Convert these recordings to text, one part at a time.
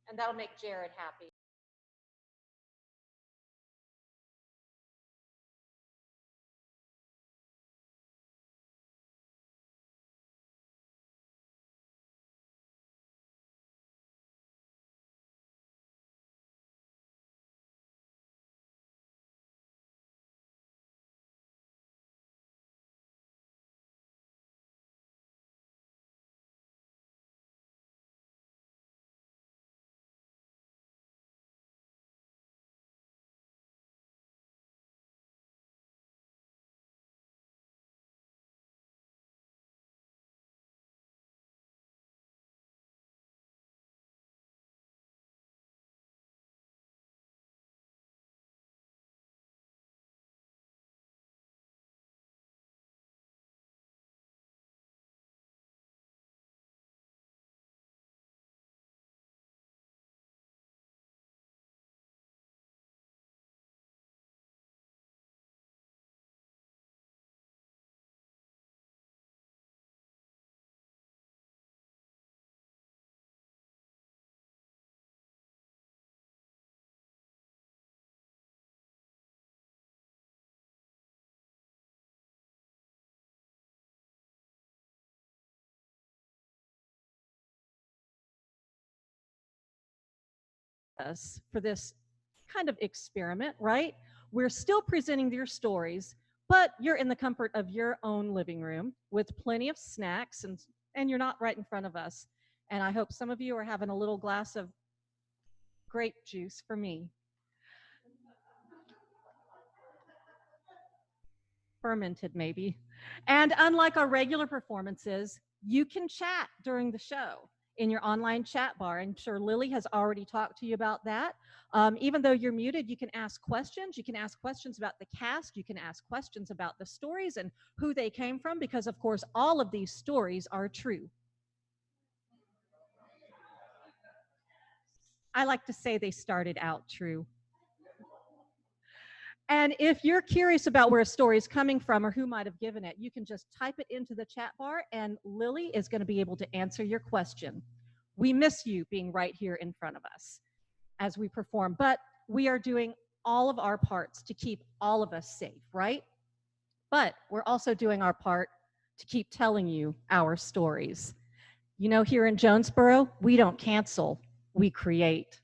And that'll make Jared happy. Us for this kind of experiment, right? We're still presenting your stories, but you're in the comfort of your own living room with plenty of snacks, and you're not right in front of us. And I hope some of you are having a little glass of grape juice for me. Fermented, maybe. And unlike our regular performances, you can chat during the show in your online chat bar. I'm sure Lily has already talked to you about that. Even though you're muted, you can ask questions. You can ask questions about the cast. You can ask questions about the stories and who they came from, because, of course, all of these stories are true. I like to say they started out true. And if you're curious about where a story is coming from or who might have given it, you can just type it into the chat bar, and Lily is going to be able to answer your question. We miss you being right here in front of us as we perform, but we are doing all of our parts to keep all of us safe, right? But we're also doing our part to keep telling you our stories. You know, here in Jonesborough, we don't cancel, we create.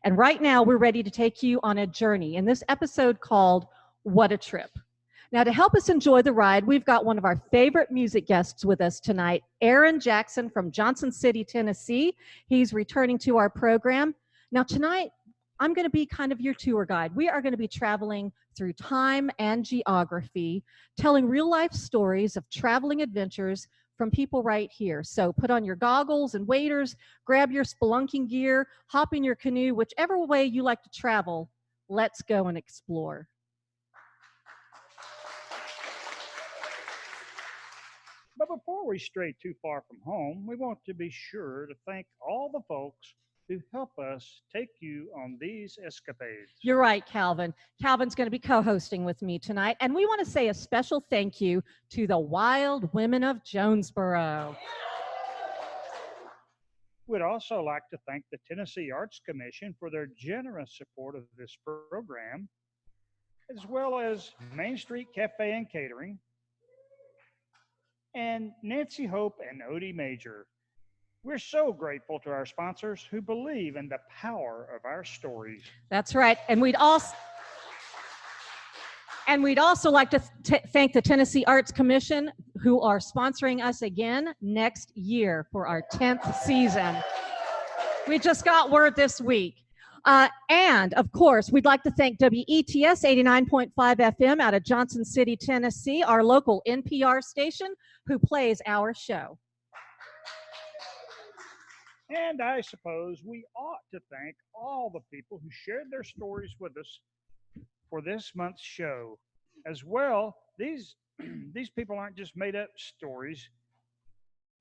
And right now, we're ready to take you on a journey in this episode called What a Trip. Now, to help us enjoy the ride, we've got one of our favorite music guests with us tonight, Aaron Jackson from Johnson City, Tennessee. He's returning to our program. Now, tonight, I'm going to be kind of your tour guide. We are going to be traveling through time and geography, telling real-life stories of traveling adventures from people right here. So put on your goggles and waders, grab your spelunking gear, hop in your canoe, whichever way you like to travel. Let's go and explore. But before we stray too far from home, we want to be sure to thank all the folks who help us take you on these escapades. You're right, Calvin. Calvin's going to be co-hosting with me tonight, and we want to say a special thank you to the Wild Women of Jonesborough. We'd also like to thank the Tennessee Arts Commission for their generous support of this program, as well as Main Street Cafe and Catering, and Nancy Hope and Odie Major. We're so grateful to our sponsors who believe in the power of our stories. That's right. And we'd also like to thank the Tennessee Arts Commission, who are sponsoring us again next year for our 10th season. We just got word this week. And, of course, we'd like to thank WETS 89.5 FM out of Johnson City, Tennessee, our local NPR station, who plays our show. And I suppose we ought to thank all the people who shared their stories with us for this month's show. As well, these people aren't just made up stories.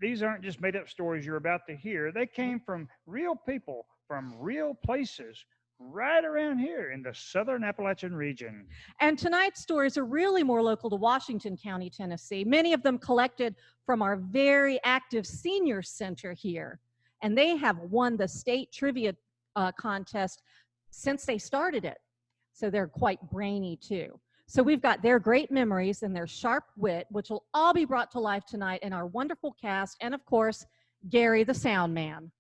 These aren't just made up stories you're about to hear. They came from real people, from real places, right around here in the southern Appalachian region. And tonight's stories are really more local to Washington County, Tennessee, many of them collected from our very active senior center here. And they have won the state trivia contest since they started it. So they're quite brainy too. So we've got their great memories and their sharp wit, which will all be brought to life tonight in our wonderful cast, and of course, Gary the sound man.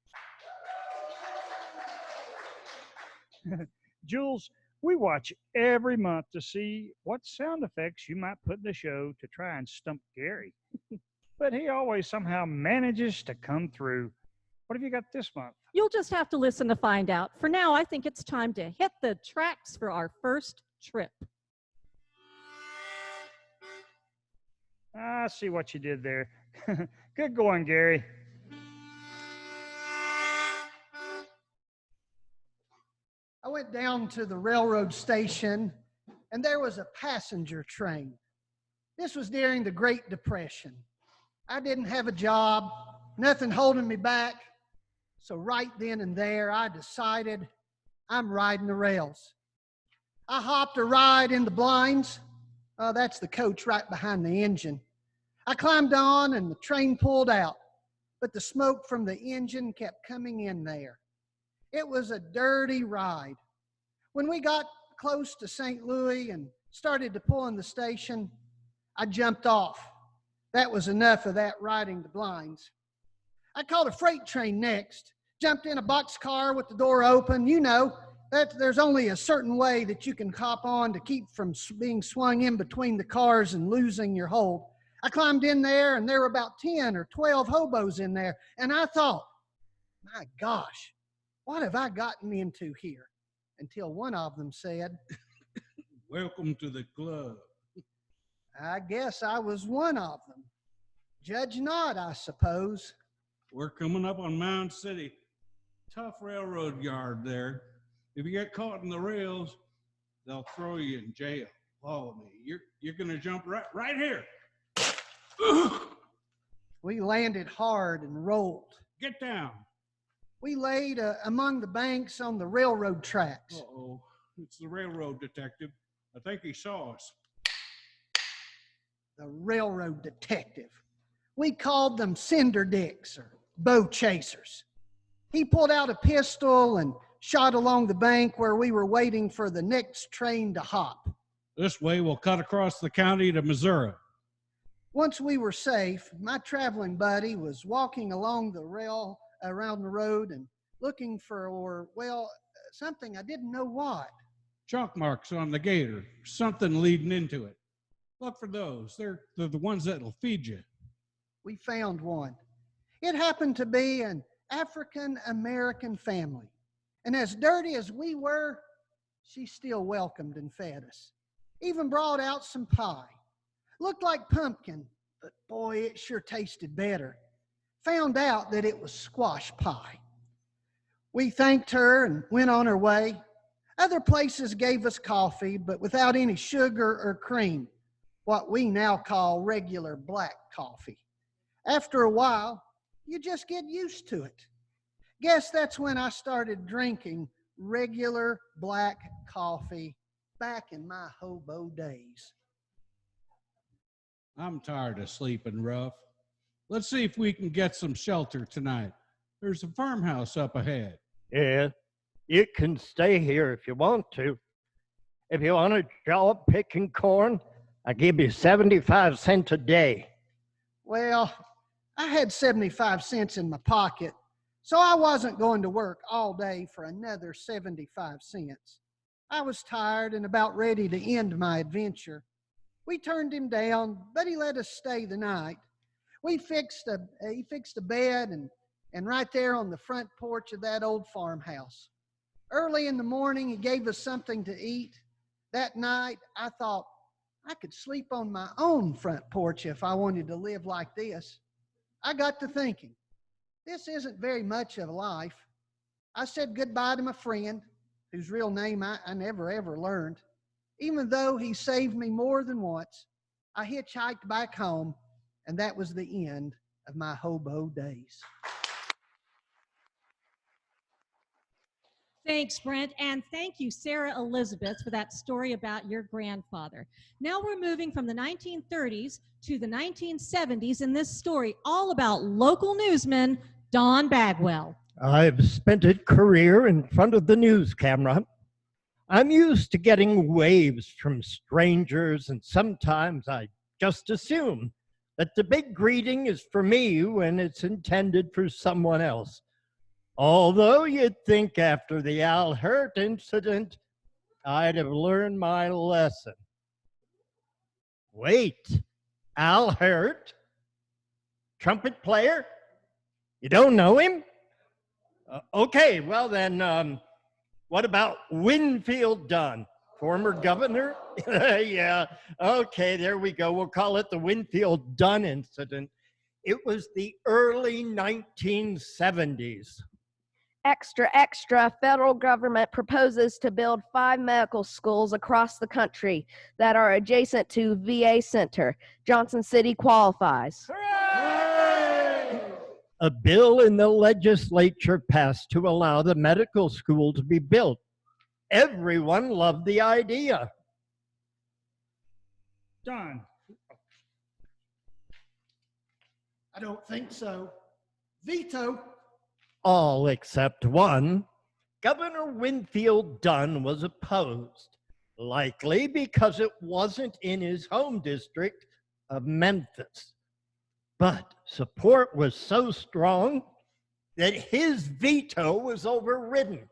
Jules, we watch every month to see what sound effects you might put in the show to try and stump Gary. But he always somehow manages to come through. What have you got this month? You'll just have to listen to find out. For now, I think it's time to hit the tracks for our first trip. I see what you did there. Good going, Gary. I went down to the railroad station, and there was a passenger train. This was during the Great Depression. I didn't have a job, nothing holding me back. So right then and there, I decided I'm riding the rails. I hopped a ride in the blinds. That's the coach right behind the engine. I climbed on, and the train pulled out, but the smoke from the engine kept coming in there. It was a dirty ride. When we got close to St. Louis and started to pull in the station, I jumped off. That was enough of that riding the blinds. I caught a freight train next, jumped in a boxcar with the door open. You know that there's only a certain way that you can hop on to keep from being swung in between the cars and losing your hold. I climbed in there, and there were about 10 or 12 hobos in there, and I thought, my gosh, what have I gotten into here? Until one of them said, "Welcome to the club." I guess I was one of them. Judge not, I suppose. We're coming up on Mound City. Tough railroad yard there. If you get caught in the rails, they'll throw you in jail. Follow me. You're gonna jump right here. We landed hard and rolled. Get down. We laid among the banks on the railroad tracks. Uh-oh. It's the railroad detective. I think he saw us. The railroad detective. We called them cinder dicks or bow chasers. He pulled out a pistol and shot along the bank where we were waiting for the next train to hop. This way we'll cut across the county to Missouri. Once we were safe, my traveling buddy was walking along the rail around the road and looking for, well, something I didn't know what. Chalk marks on the gator, something leading into it. Look for those. They're the ones that'll feed you. We found one. It happened to be an African-American family. And as dirty as we were, she still welcomed and fed us. Even brought out some pie. Looked like pumpkin, but boy, it sure tasted better. Found out that it was squash pie. We thanked her and went on our way. Other places gave us coffee, but without any sugar or cream, what we now call regular black coffee. After a while, you just get used to it. Guess that's when I started drinking regular black coffee back in my hobo days. I'm tired of sleeping rough. Let's see if we can get some shelter tonight. There's a farmhouse up ahead. Yeah, you can stay here if you want to. If you want a job picking corn, I give you 75 cents a day. Well, I had 75 cents in my pocket, so I wasn't going to work all day for another 75 cents. I was tired and about ready to end my adventure. We turned him down, but he let us stay the night. He fixed a bed and right there on the front porch of that old farmhouse. Early in the morning, he gave us something to eat. That night, I thought I could sleep on my own front porch if I wanted to live like this. I got to thinking, this isn't very much of a life. I said goodbye to my friend, whose real name I never ever learned. Even though he saved me more than once, I hitchhiked back home, and that was the end of my hobo days. Thanks, Brent, and thank you, Sarah Elizabeth, for that story about your grandfather. Now we're moving from the 1930s to the 1970s in this story all about local newsman Don Bagwell. I've spent a career in front of the news camera. I'm used to getting waves from strangers, and sometimes I just assume that the big greeting is for me when it's intended for someone else. Although you'd think after the Al Hurt incident, I'd have learned my lesson. Wait, Al Hurt? Trumpet player? You don't know him? Okay, well then, what about Winfield Dunn, former governor? Yeah, okay, there we go. We'll call it the Winfield Dunn incident. It was the early 1970s. Extra, extra, federal government proposes to build 5 medical schools across the country that are adjacent to VA Center. Johnson City qualifies. Hooray! A bill in the legislature passed to allow the medical school to be built. Everyone loved the idea. Don, I don't think so. Veto. All except one. Governor Winfield Dunn was opposed, likely because it wasn't in his home district of Memphis. But support was so strong that his veto was overridden.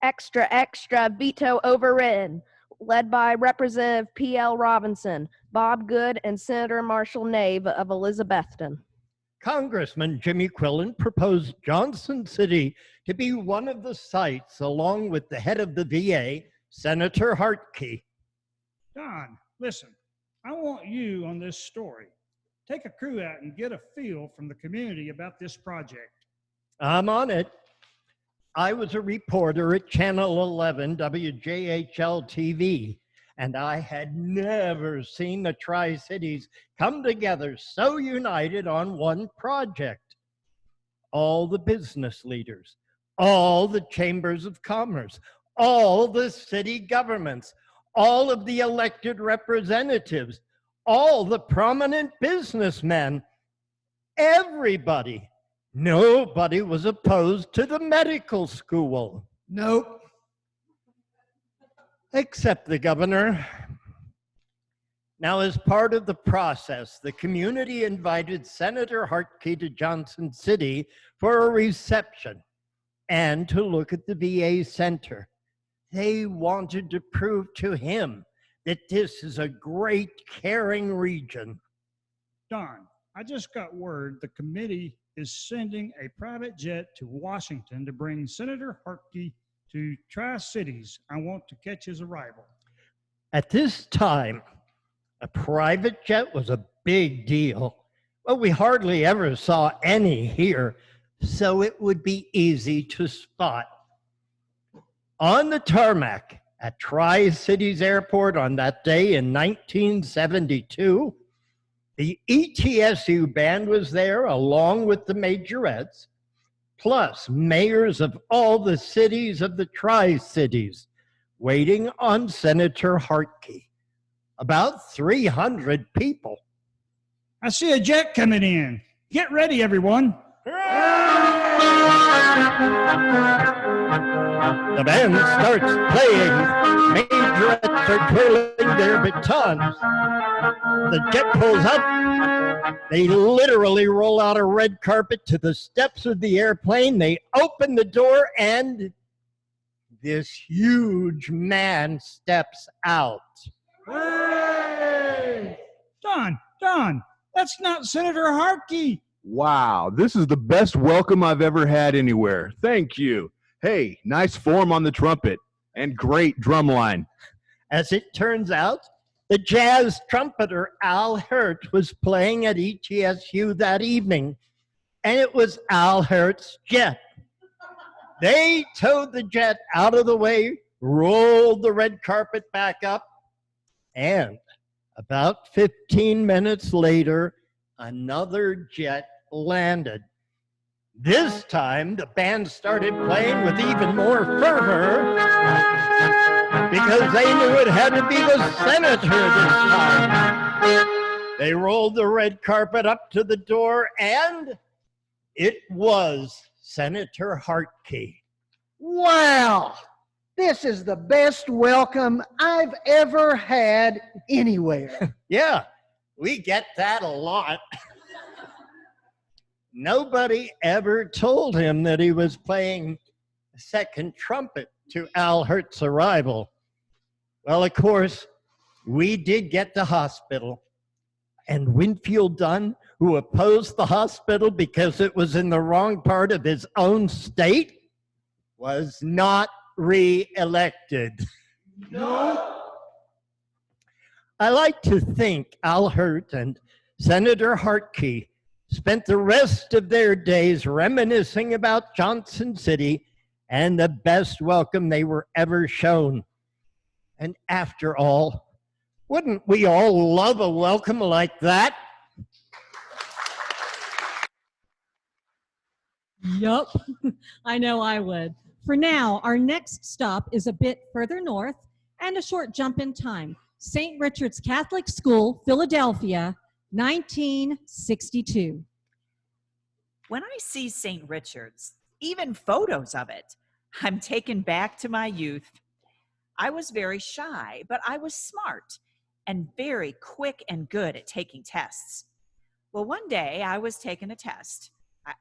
Extra, extra, veto overridden. Led by Representative P.L. Robinson, Bob Good, and Senator Marshall Nave of Elizabethton. Congressman Jimmy Quillen proposed Johnson City to be one of the sites, along with the head of the VA, Senator Hartke. Don, listen, I want you on this story. Take a crew out and get a feel from the community about this project. I'm on it. I was a reporter at Channel 11 WJHL TV, and I had never seen the Tri-Cities come together so united on one project. All the business leaders, all the chambers of commerce, all the city governments, all of the elected representatives, all the prominent businessmen, everybody. Nobody was opposed to the medical school. Nope. Except the governor. Now, as part of the process, the community invited Senator Hartke to Johnson City for a reception and to look at the VA Center. They wanted to prove to him that this is a great, caring region. Don, I just got word the committee is sending a private jet to Washington to bring Senator Hartke to Tri-Cities. I want to catch his arrival. At this time, a private jet was a big deal. Well, we hardly ever saw any here, so it would be easy to spot. On the tarmac at Tri-Cities Airport on that day in 1972, the ETSU band was there along with the majorettes, plus mayors of all the cities of the Tri-Cities, waiting on Senator Hartke. About 300 people. I see a jet coming in. Get ready, everyone. The band starts playing. Majorettes are twirling their batons. The jet pulls up. They literally roll out a red carpet to the steps of the airplane. They open the door, and this huge man steps out. Hey! Don, that's not Senator Hartke. Wow, this is the best welcome I've ever had anywhere. Thank you. Hey, nice form on the trumpet and great drum line. As it turns out, the jazz trumpeter Al Hurt was playing at ETSU that evening, and it was Al Hurt's jet. They towed the jet out of the way, rolled the red carpet back up, and about 15 minutes later, another jet landed. This time, the band started playing with even more fervor because they knew it had to be the senator this time. They rolled the red carpet up to the door, and it was Senator Hartke. Wow, this is the best welcome I've ever had anywhere. Yeah, we get that a lot. Nobody ever told him that he was playing second trumpet to Al Hirt's arrival. Well, of course, we did get the hospital. And Winfield Dunn, who opposed the hospital because it was in the wrong part of his own state, was not re-elected. No. I like to think Al Hirt and Senator Hartke spent the rest of their days reminiscing about Johnson City and the best welcome they were ever shown. And after all, wouldn't we all love a welcome like that? Yup, I know I would. For now, our next stop is a bit further north and a short jump in time. St. Richard's Catholic School, Philadelphia, 1962. When I see St. Richard's, even photos of it, I'm taken back to my youth. I was very shy, but I was smart and very quick and good at taking tests. Well, one day I was taking a test.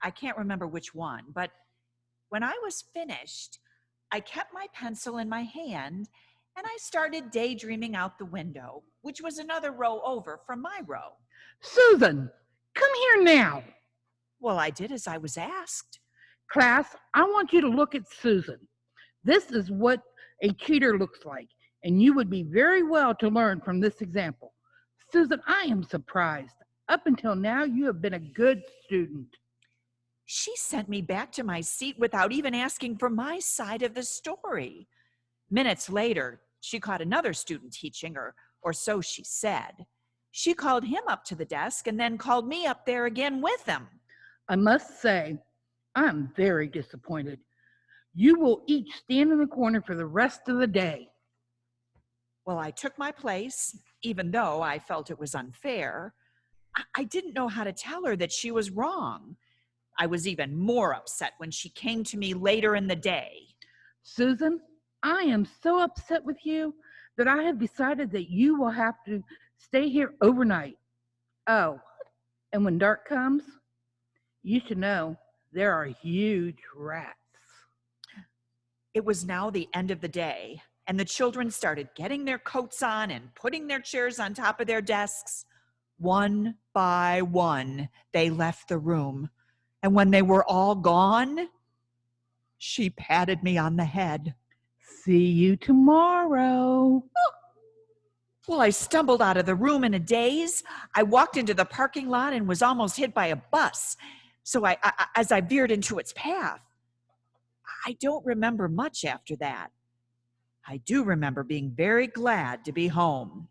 I can't remember which one, but when I was finished, I kept my pencil in my hand and I started daydreaming out the window, which was another row over from my row. Susan, come here now. Well, I did as I was asked. Class, I want you to look at Susan. This is what a cheater looks like, and you would be very well to learn from this example. Susan, I am surprised. Up until now, you have been a good student. She sent me back to my seat without even asking for my side of the story. Minutes later, she caught another student teaching, or so she said. She called him up to the desk and then called me up there again with him. I must say, I'm very disappointed. You will each stand in the corner for the rest of the day. Well, I took my place, even though I felt it was unfair. I didn't know how to tell her that she was wrong. I was even more upset when she came to me later in the day. Susan, I am so upset with you that I have decided that you will have to stay here overnight. Oh, and when dark comes, you should know there are huge rats. It was now the end of the day, and the children started getting their coats on and putting their chairs on top of their desks. One by one, they left the room. And when they were all gone, she patted me on the head. See you tomorrow. Well, I stumbled out of the room in a daze. I walked into the parking lot and was almost hit by a bus. So as I veered into its path, I don't remember much after that. I do remember being very glad to be home.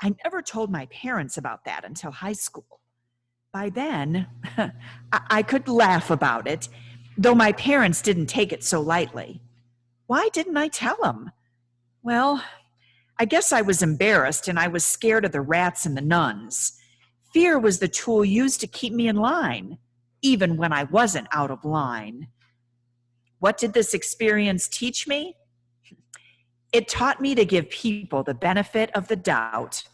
I never told my parents about that until high school. By then, I could laugh about it, though my parents didn't take it so lightly. Why didn't I tell them? Well, I guess I was embarrassed and I was scared of the rats and the nuns. Fear was the tool used to keep me in line, even when I wasn't out of line. What did this experience teach me? It taught me to give people the benefit of the doubt.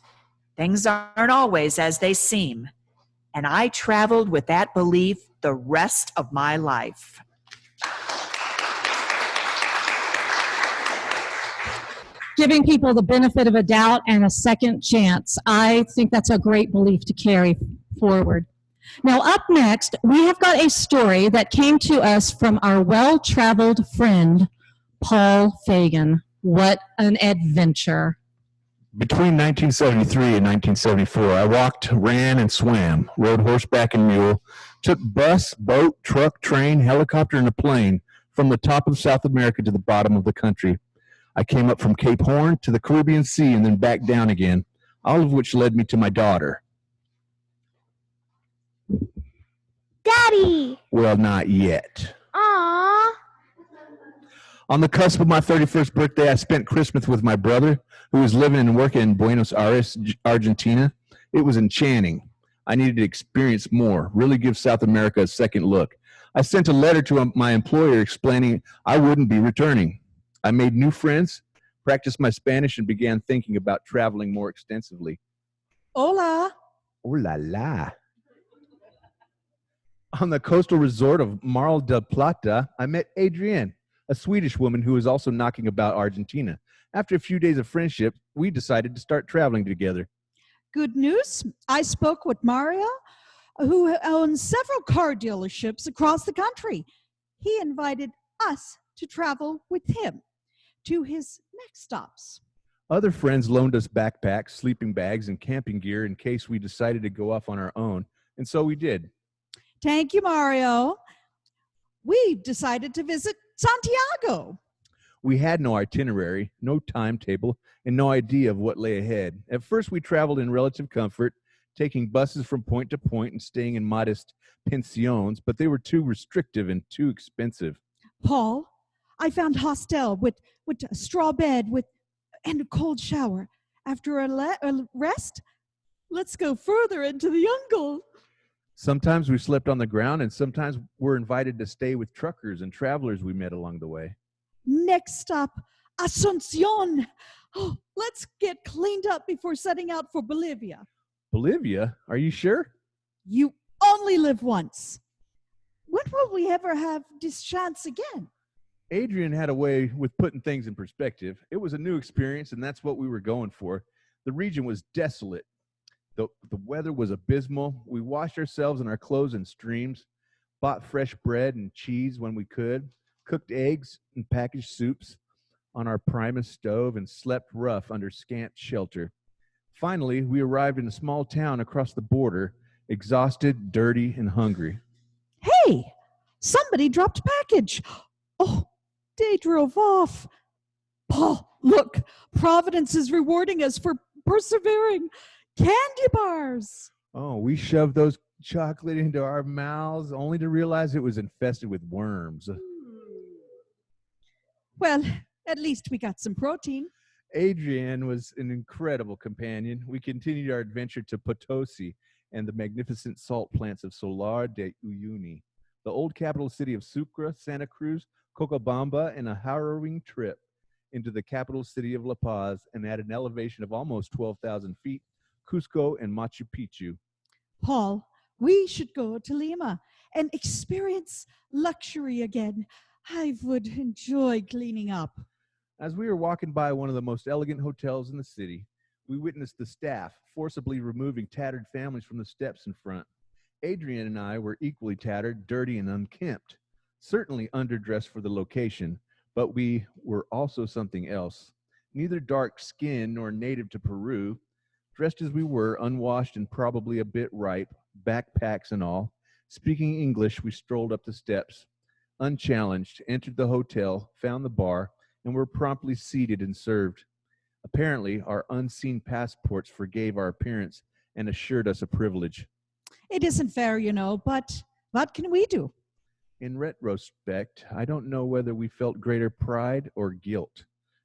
Things aren't always as they seem. And I traveled with that belief the rest of my life. Giving people the benefit of a doubt and a second chance. I think that's a great belief to carry forward. Now, up next, we have got a story that came to us from our well-traveled friend, Paul Fagan. What an adventure. Between 1973 and 1974, I walked, ran, and swam, rode horseback and mule, took bus, boat, truck, train, helicopter, and a plane from the top of South America to the bottom of the country. I came up from Cape Horn to the Caribbean Sea and then back down again, all of which led me to my daughter. Daddy! Well, not yet. Aww. On the cusp of my 31st birthday, I spent Christmas with my brother, who was living and working in Buenos Aires, Argentina. It was enchanting. I needed to experience more, really give South America a second look. I sent a letter to my employer explaining I wouldn't be returning. I made new friends, practiced my Spanish, and began thinking about traveling more extensively. Hola. Oh la la. On the coastal resort of Mar del Plata, I met Adrienne, a Swedish woman who was also knocking about Argentina. After a few days of friendship, we decided to start traveling together. Good news. I spoke with Mario, who owns several car dealerships across the country. He invited us to travel with him to his next stops. Other friends loaned us backpacks, sleeping bags, and camping gear in case we decided to go off on our own, and so we did. Thank you, Mario. We decided to visit Santiago. We had no itinerary, no timetable, and no idea of what lay ahead. At first, we traveled in relative comfort, taking buses from point to point and staying in modest pensions, but they were too restrictive and too expensive. Paul, I found a hostel with a straw bed and a cold shower. After a rest, let's go further into the jungle. Sometimes we slept on the ground, and sometimes were invited to stay with truckers and travelers we met along the way. Next stop, Asuncion. Oh, let's get cleaned up before setting out for Bolivia. Bolivia? Are you sure? You only live once. When will we ever have this chance again? Adrian had a way with putting things in perspective. It was a new experience, and that's what we were going for. The region was desolate. The weather was abysmal. We washed ourselves and our clothes in streams, bought fresh bread and cheese when we could, cooked eggs and packaged soups on our Primus stove, and slept rough under scant shelter. Finally, we arrived in a small town across the border, exhausted, dirty, and hungry. Hey, somebody dropped a package. Oh, they drove off. Paul, look, Providence is rewarding us for persevering. Candy bars. Oh, we shoved those chocolate into our mouths only to realize it was infested with worms. Well, at least we got some protein. Adrienne was an incredible companion. We continued our adventure to Potosi and the magnificent salt plants of Salar de Uyuni, the old capital city of Sucre, Santa Cruz, Cochabamba, and a harrowing trip into the capital city of La Paz, and at an elevation of almost 12,000 feet, Cusco and Machu Picchu. Paul, we should go to Lima and experience luxury again. I would enjoy cleaning up. As we were walking by one of the most elegant hotels in the city, we witnessed the staff forcibly removing tattered families from the steps in front. Adrian and I were equally tattered, dirty, and unkempt, certainly underdressed for the location, but we were also something else. Neither dark-skinned nor native to Peru, dressed as we were, unwashed and probably a bit ripe, backpacks and all. Speaking English, we strolled up the steps, unchallenged, entered the hotel, found the bar, and were promptly seated and served. Apparently, our unseen passports forgave our appearance and assured us a privilege. It isn't fair, you know, but what can we do? In retrospect, I don't know whether we felt greater pride or guilt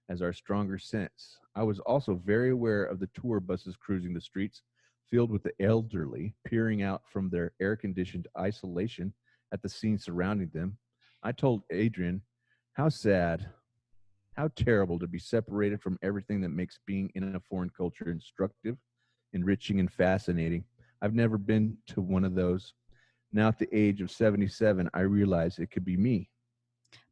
as our stronger sense. I was also very aware of the tour buses cruising the streets, filled with the elderly, peering out from their air-conditioned isolation at the scene surrounding them. I told Adrian, how sad, how terrible to be separated from everything that makes being in a foreign culture instructive, enriching, and fascinating. I've never been to one of those. Now at the age of 77, I realize it could be me.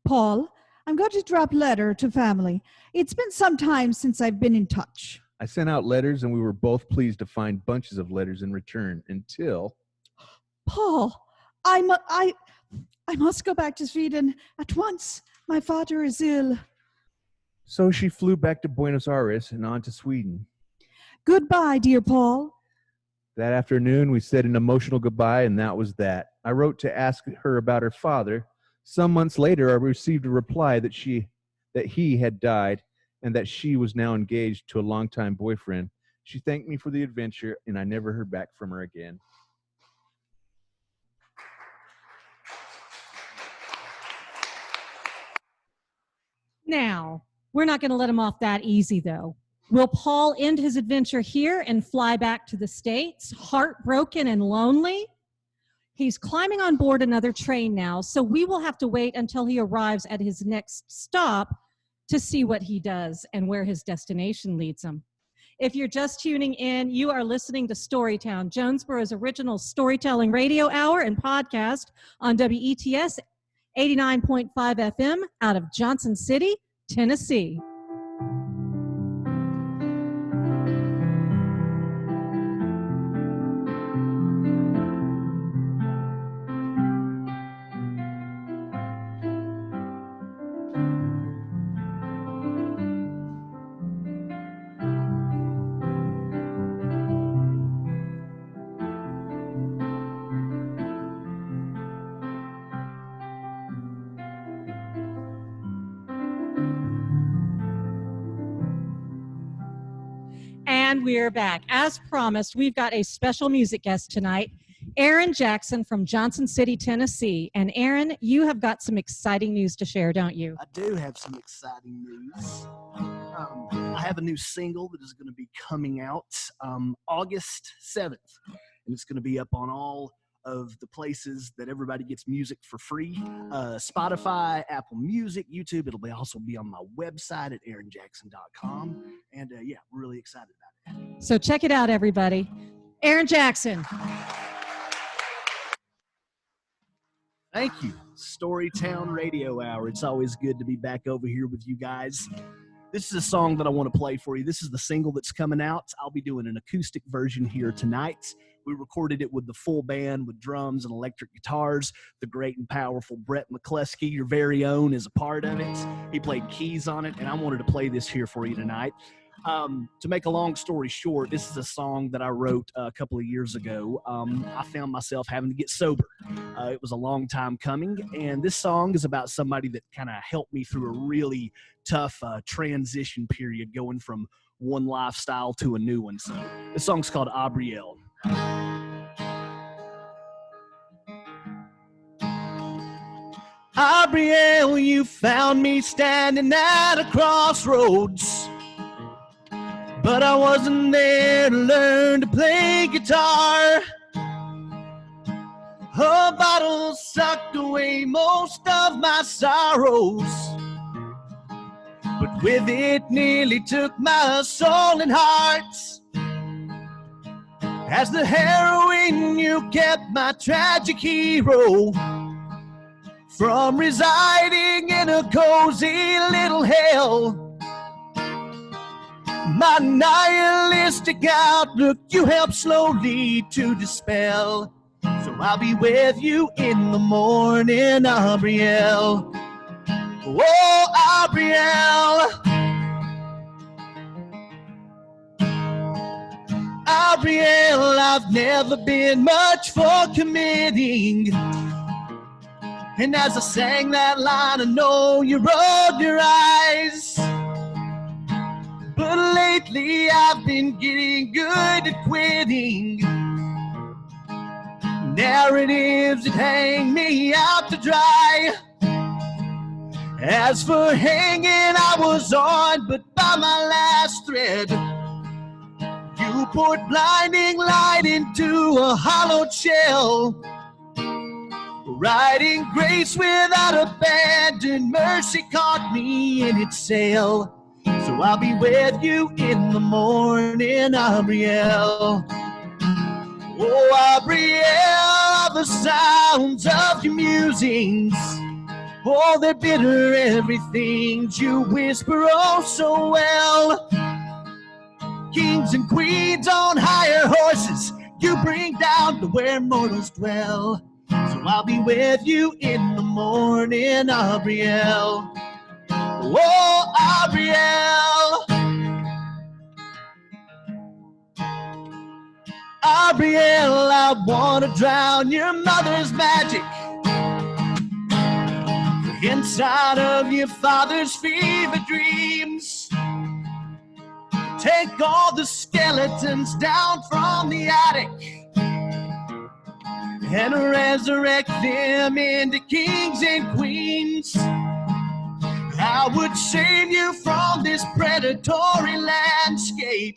Paul, I'm going to drop a letter to family. It's been some time since I've been in touch. I sent out letters, and we were both pleased to find bunches of letters in return until... Paul, I must go back to Sweden at once. My father is ill. So she flew back to Buenos Aires and on to Sweden. Goodbye, dear Paul. That afternoon, we said an emotional goodbye, and that was that. I wrote to ask her about her father. Some months later, I received a reply that he had died and that she was now engaged to a longtime boyfriend. She thanked me for the adventure, and I never heard back from her again. Now, we're not going to let him off that easy, though. Will Paul end his adventure here and fly back to the States, heartbroken and lonely? He's climbing on board another train now, so we will have to wait until he arrives at his next stop to see what he does and where his destination leads him. If you're just tuning in, you are listening to Storytown, Jonesborough's original storytelling radio hour and podcast on WETS 89.5 FM out of Johnson City, Tennessee. And we're back. As promised, we've got a special music guest tonight, Aaron Jackson from Johnson City, Tennessee. And Aaron, you have got some exciting news to share, don't you? I do have some exciting news. I have a new single that is going to be coming out August 7th. And it's going to be up on all of the places that everybody gets music for free. Spotify, Apple Music, YouTube. It'll also be on my website at aaronjackson.com. And yeah, we're really excited about it. So check it out, everybody. Aaron Jackson. Thank you. Storytown Radio Hour. It's always good to be back over here with you guys. This is a song that I want to play for you. This is the single that's coming out. I'll be doing an acoustic version here tonight. We recorded it with the full band with drums and electric guitars. The great and powerful Brett McCluskey, your very own, is a part of it. He played keys on it, and I wanted to play this here for you tonight. To make a long story short, this is a song that I wrote a couple of years ago. I found myself having to get sober. It was a long time coming, and this song is about somebody that kind of helped me through a really tough transition period going from one lifestyle to a new one. So this song's called Abrielle. Abrielle, you found me standing at a crossroads, but I wasn't there to learn to play guitar. A bottle sucked away most of my sorrows, but with it nearly took my soul and heart. As the heroine, you kept my tragic hero from residing in a cozy little hell. My nihilistic outlook you helped slowly to dispel. So I'll be with you in the morning, Abrielle. Oh, Abrielle. Abrielle, I've never been much for committing. And as I sang that line, I know you rolled your eyes. But lately I've been getting good at quitting narratives that hang me out to dry. As for hanging, I was on, but by my last thread, you poured blinding light into a hollowed shell. Riding grace without abandon, mercy caught me in its sail. So I'll be with you in the morning, Abrielle. Oh, Abrielle, the sounds of your musings, oh, they're bitter everythings you whisper oh so well. Kings and queens on higher horses, you bring down to where mortals dwell. So I'll be with you in the morning, Abrielle. Oh, Abrielle. Abrielle, I want to drown your mother's magic inside of your father's fever dreams. Take all the skeletons down from the attic and resurrect them into kings and queens. I would save you from this predatory landscape.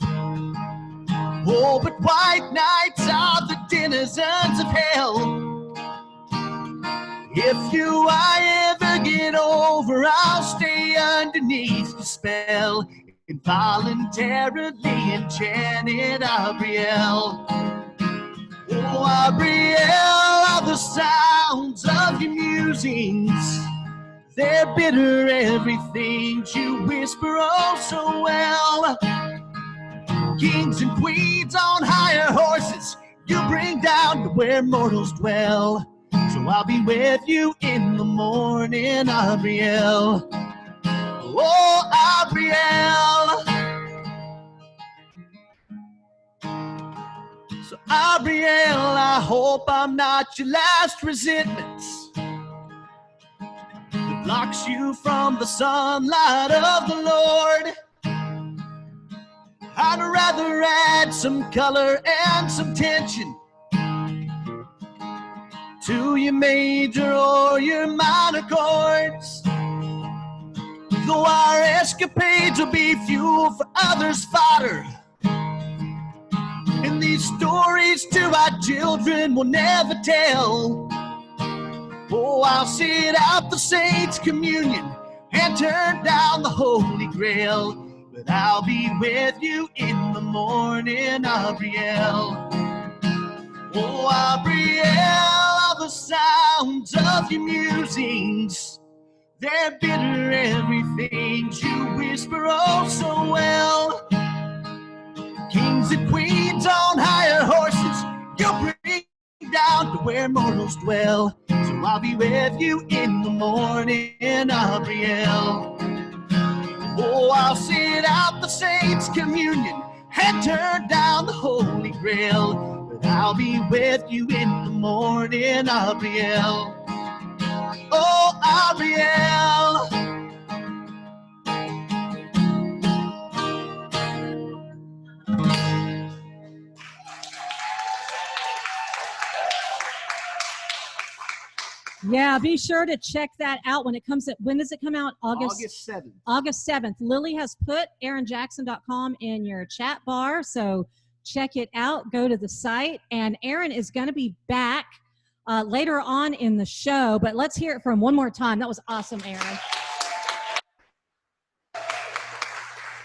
Oh, but white nights are the denizens of hell. If you I ever get over, I'll stay underneath your spell, involuntarily enchanted, Abrielle. Oh, Abrielle, are the sounds of your musings. They're bitter, everything you whisper oh so well. Kings and queens on higher horses, you bring down to where mortals dwell. So I'll be with you in the morning, Abrielle. Oh, Abrielle. So, Abrielle, I hope I'm not your last resentment that blocks you from the sunlight of the Lord. I'd rather add some color and some tension to your major or your minor chords. Though our escapades will be fuel for others' fodder, and these stories to our children will never tell. Oh, I'll sit out the saints' communion and turn down the Holy Grail, but I'll be with you in the morning, Abrielle. Oh, Abrielle, are the sounds of your musings. They're bitter, everything you whisper oh so well. Kings and queens on higher horses, you'll bring down to where mortals dwell. So I'll be with you in the morning, Abrielle. Oh, I'll sit out the saints' communion and turn down the Holy Grail, but I'll be with you in the morning, Abrielle. Oh, Abrielle. Yeah, be sure to check that out when it comes out. When does it come out? August 7th. August 7th. Lily has put aaronjackson.com in your chat bar, so check it out. Go to the site, and Aaron is going to be back later on in the show, but let's hear it from one more time. That was awesome, Aaron.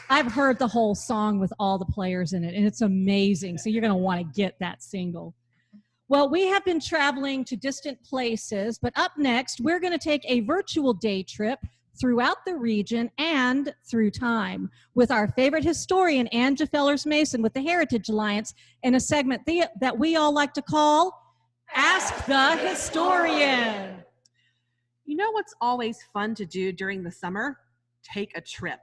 I've heard the whole song with all the players in it, and it's amazing, so you're going to want to get that single. Well, we have been traveling to distant places, but up next, we're going to take a virtual day trip throughout the region and through time with our favorite historian, Ann Fellers-Mason with the Heritage Alliance, in a segment that we all like to call Ask the Historian. You know what's always fun to do during the summer? Take a trip.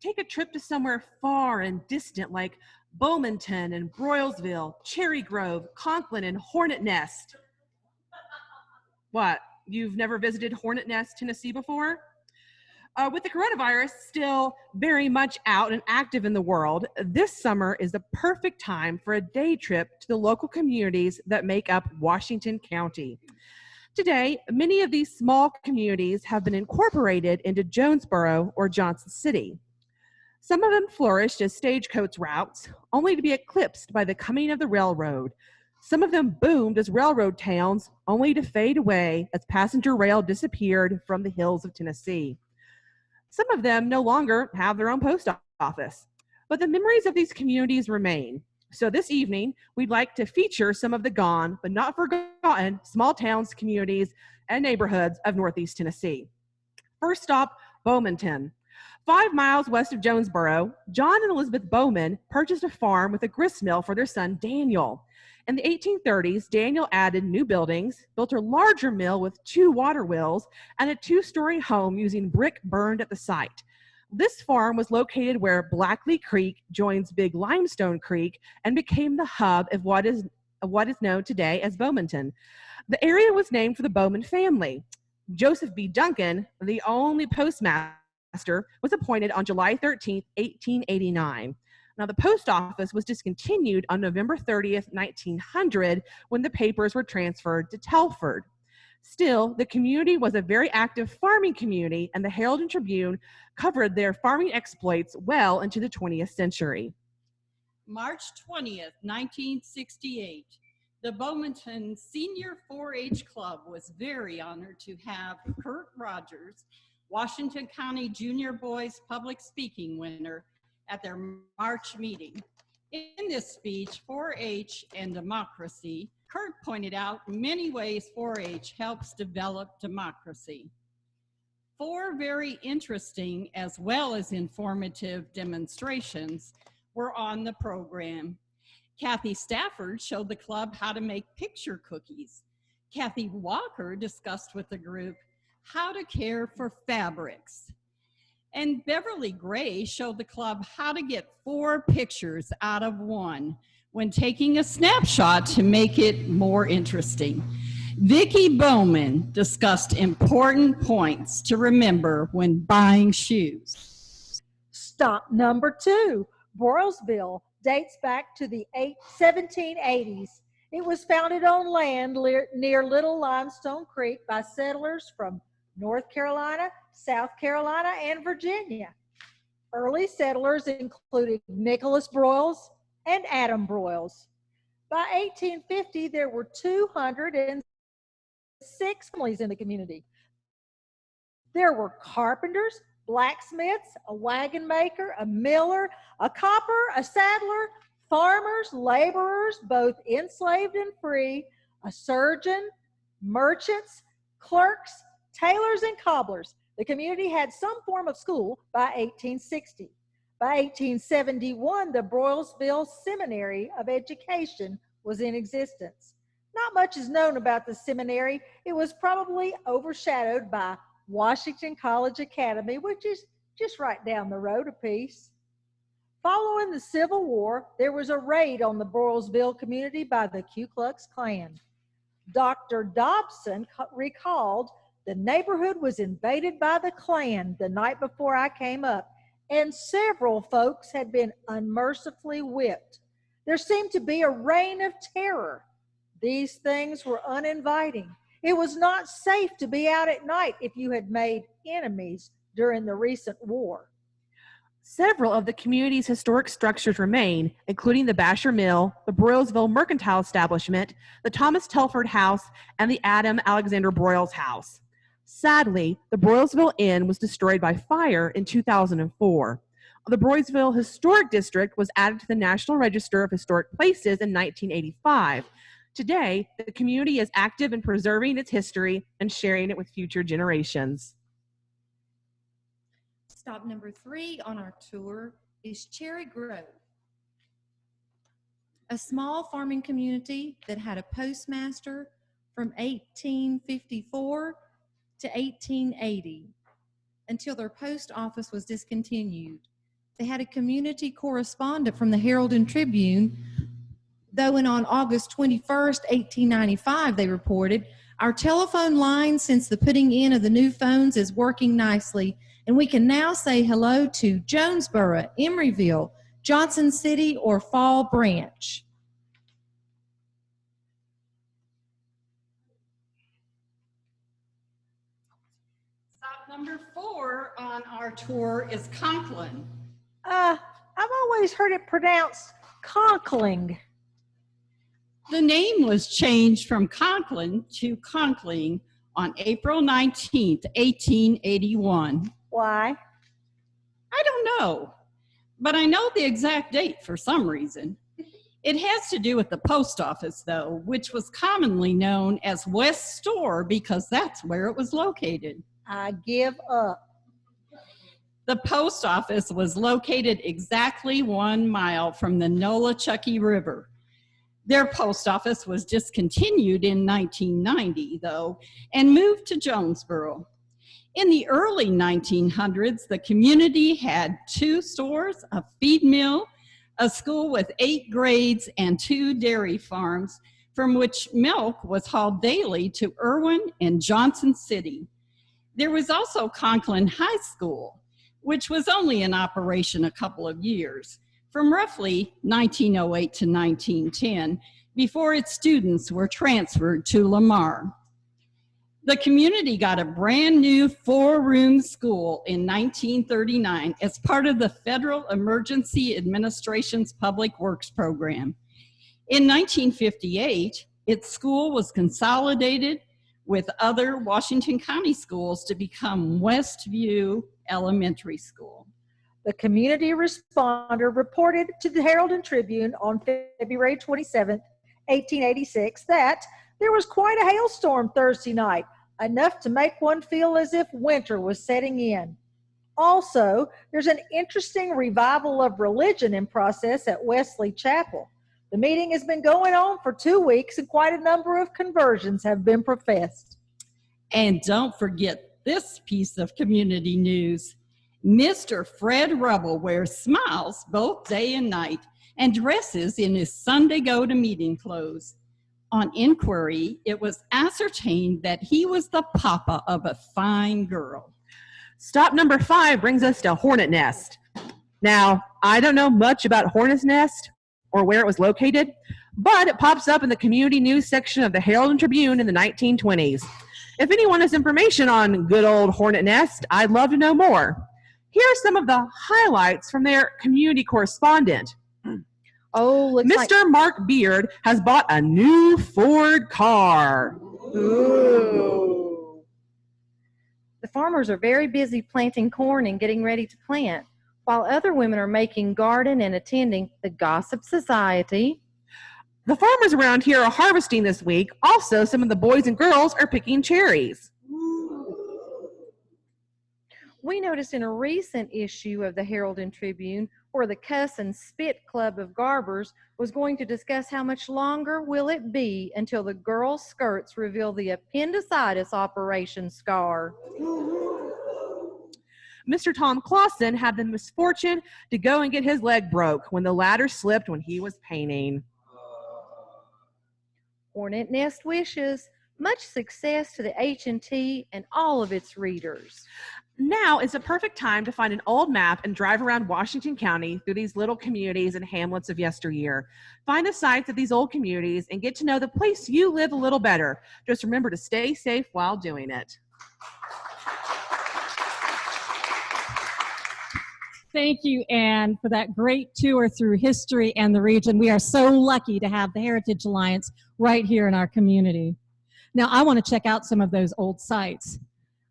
Take a trip to somewhere far and distant like Bowmanton and Broylesville, Cherry Grove, Conklin, and Hornet Nest. What, you've never visited Hornet Nest, Tennessee before? With the coronavirus still very much out and active in the world, this summer is the perfect time for a day trip to the local communities that make up Washington County. Today, many of these small communities have been incorporated into Jonesborough or Johnson City. Some of them flourished as stagecoach routes, only to be eclipsed by the coming of the railroad. Some of them boomed as railroad towns, only to fade away as passenger rail disappeared from the hills of Tennessee. Some of them no longer have their own post office, but the memories of these communities remain. So this evening, we'd like to feature some of the gone, but not forgotten, small towns, communities, and neighborhoods of Northeast Tennessee. First stop, Bowmanton. 5 miles west of Jonesborough, John and Elizabeth Bowman purchased a farm with a grist mill for their son, Daniel. In the 1830s, Daniel added new buildings, built a larger mill with 2 water wheels, and a 2-story home using brick burned at the site. This farm was located where Blackley Creek joins Big Limestone Creek and became the hub of what is known today as Bowmanton. The area was named for the Bowman family. Joseph B. Duncan, the only postmaster, was appointed on July 13, 1889. Now, the post office was discontinued on November 30th, 1900, when the papers were transferred to Telford. Still, the community was a very active farming community, and the Herald and Tribune covered their farming exploits well into the 20th century. March 20th, 1968. The Bowmanton Senior 4-H Club was very honored to have Kurt Rogers, Washington County Junior Boys Public Speaking winner, at their March meeting. In this speech, 4-H and democracy, Kurt pointed out many ways 4-H helps develop democracy. 4 very interesting as well as informative demonstrations were on the program. Kathy Stafford showed the club how to make picture cookies. Kathy Walker discussed with the group how to care for fabrics. And Beverly Gray showed the club how to get 4 pictures out of 1 when taking a snapshot to make it more interesting. Vicki Bowman discussed important points to remember when buying shoes. Stop number 2, Broylesville, dates back to the 1780s. It was founded on land near Little Limestone Creek by settlers from North Carolina, South Carolina, and Virginia. Early settlers included Nicholas Broyles and Adam Broyles. By 1850, there were 206 families in the community. There were carpenters, blacksmiths, a wagon maker, a miller, a copper, a saddler, farmers, laborers, both enslaved and free, a surgeon, merchants, clerks, tailors, and cobblers. The community had some form of school by 1860. By 1871, the Broylesville Seminary of Education was in existence. Not much is known about the seminary. It was probably overshadowed by Washington College Academy, which is just right down the road a piece. Following the Civil War, there was a raid on the Broylesville community by the Ku Klux Klan. Dr. Dobson recalled the neighborhood was invaded by the Klan the night before I came up, and several folks had been unmercifully whipped. There seemed to be a reign of terror. These things were uninviting. It was not safe to be out at night if you had made enemies during the recent war. Several of the community's historic structures remain, including the Basher Mill, the Broylesville Mercantile Establishment, the Thomas Telford House, and the Adam Alexander Broyles House. Sadly, the Broylesville Inn was destroyed by fire in 2004. The Broylesville Historic District was added to the National Register of Historic Places in 1985. Today, the community is active in preserving its history and sharing it with future generations. Stop number 3 on our tour is Cherry Grove, a small farming community that had a postmaster from 1854 to 1880 until their post office was discontinued. They had a community correspondent from the Herald and Tribune, though on August 21st, 1895, they reported, "Our telephone line since the putting in of the new phones is working nicely, and we can now say hello to Jonesborough, Emeryville, Johnson City, or Fall Branch." Stop number 4 on our tour is Conklin. I've always heard it pronounced Conklin. The name was changed from Conklin to Conklin on April 19th, 1881. Why? I don't know, but I know the exact date for some reason. It has to do with the post office, though, which was commonly known as West Store because that's where it was located. I give up. The post office was located exactly 1 mile from the Nolichucky River. Their post office was discontinued in 1990, though, and moved to Jonesborough. In the early 1900s, the community had 2 stores, a feed mill, a school with 8 grades, and 2 dairy farms, from which milk was hauled daily to Irwin and Johnson City. There was also Conklin High School, which was only in operation a couple of years, from roughly 1908 to 1910, before its students were transferred to Lamar. The community got a brand new 4-room school in 1939 as part of the Federal Emergency Administration's Public Works Program. In 1958, Its school was consolidated with other Washington County schools to become Westview Elementary School. The community responder reported to the Herald and Tribune on February 27, 1886, that there was quite a hailstorm Thursday night, enough to make one feel as if winter was setting in. Also, there's an interesting revival of religion in process at Wesley Chapel. The meeting has been going on for 2 weeks, and quite a number of conversions have been professed. And don't forget this piece of community news. Mr. Fred Rubble wears smiles both day and night and dresses in his Sunday go-to-meeting clothes. On inquiry, it was ascertained that he was the papa of a fine girl. Stop number 5 brings us to Hornet Nest. Now, I don't know much about Hornet's Nest or where it was located, but it pops up in the community news section of the Herald and Tribune in the 1920s. If anyone has information on good old Hornet Nest, I'd love to know more. Here are some of the highlights from their community correspondent. Mr. Mark Beard has bought a new Ford car. Ooh. The farmers are very busy planting corn and getting ready to plant, while other women are making garden and attending the Gossip Society. The farmers around here are harvesting this week. Also, some of the boys and girls are picking cherries. We noticed in a recent issue of the Herald and Tribune where the Cuss and Spit Club of Garbers was going to discuss how much longer will it be until the girls' skirts reveal the appendicitis operation scar. Mr. Tom Clausen had the misfortune to go and get his leg broke when the ladder slipped when he was painting. Hornet Nest wishes much success to the H&T and all of its readers. Now is a perfect time to find an old map and drive around Washington County through these little communities and hamlets of yesteryear. Find the sites of these old communities and get to know the place you live a little better. Just remember to stay safe while doing it. Thank you, Anne, for that great tour through history and the region. We are so lucky to have the Heritage Alliance right here in our community. Now, I want to check out some of those old sites.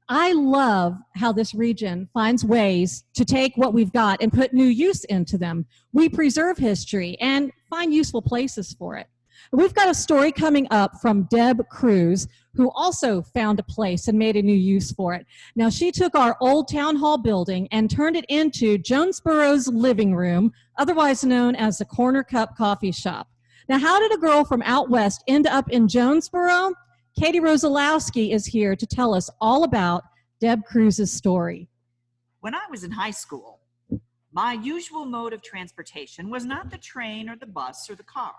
I love how this region finds ways to take what we've got and put new use into them. We preserve history and find useful places for it. We've got a story coming up from Deb Cruz, who also found a place and made a new use for it. Now, she took our old town hall building and turned it into Jonesborough's living room, otherwise known as the Corner Cup Coffee Shop. Now, how did a girl from out west end up in Jonesborough? Katie Rosalowski is here to tell us all about Deb Cruz's story. When I was in high school, my usual mode of transportation was not the train or the bus or the car.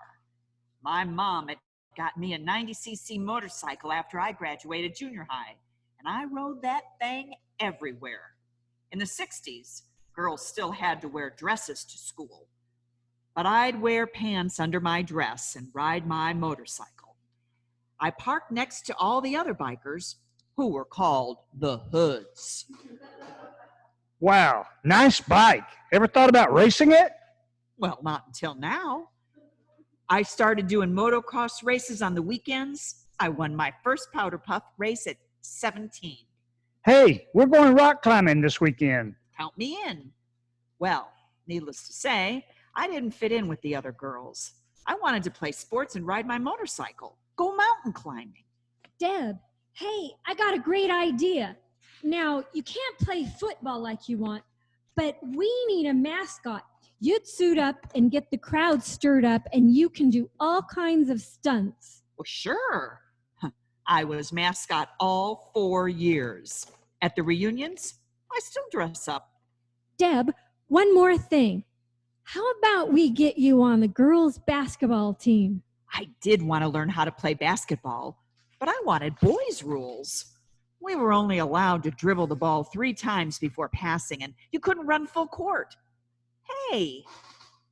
My mom had got me a 90cc motorcycle after I graduated junior high, and I rode that thing everywhere. In the 60s, girls still had to wear dresses to school, but I'd wear pants under my dress and ride my motorcycle. I parked next to all the other bikers, who were called the Hoods. Wow, nice bike. Ever thought about racing it? Well, not until now. I started doing motocross races on the weekends. I won my first powder puff race at 17. Hey, we're going rock climbing this weekend. Count me in. Well, needless to say, I didn't fit in with the other girls. I wanted to play sports and ride my motorcycle, go mountain climbing. Deb, hey, I got a great idea. Now, you can't play football like you want, but we need a mascot. You'd suit up and get the crowd stirred up, and you can do all kinds of stunts. Well, sure. I was mascot all 4 years. At the reunions, I still dress up. Deb, one more thing. How about we get you on the girls' basketball team? I did want to learn how to play basketball, but I wanted boys' rules. We were only allowed to dribble the ball 3 times before passing, and you couldn't run full court. Hey,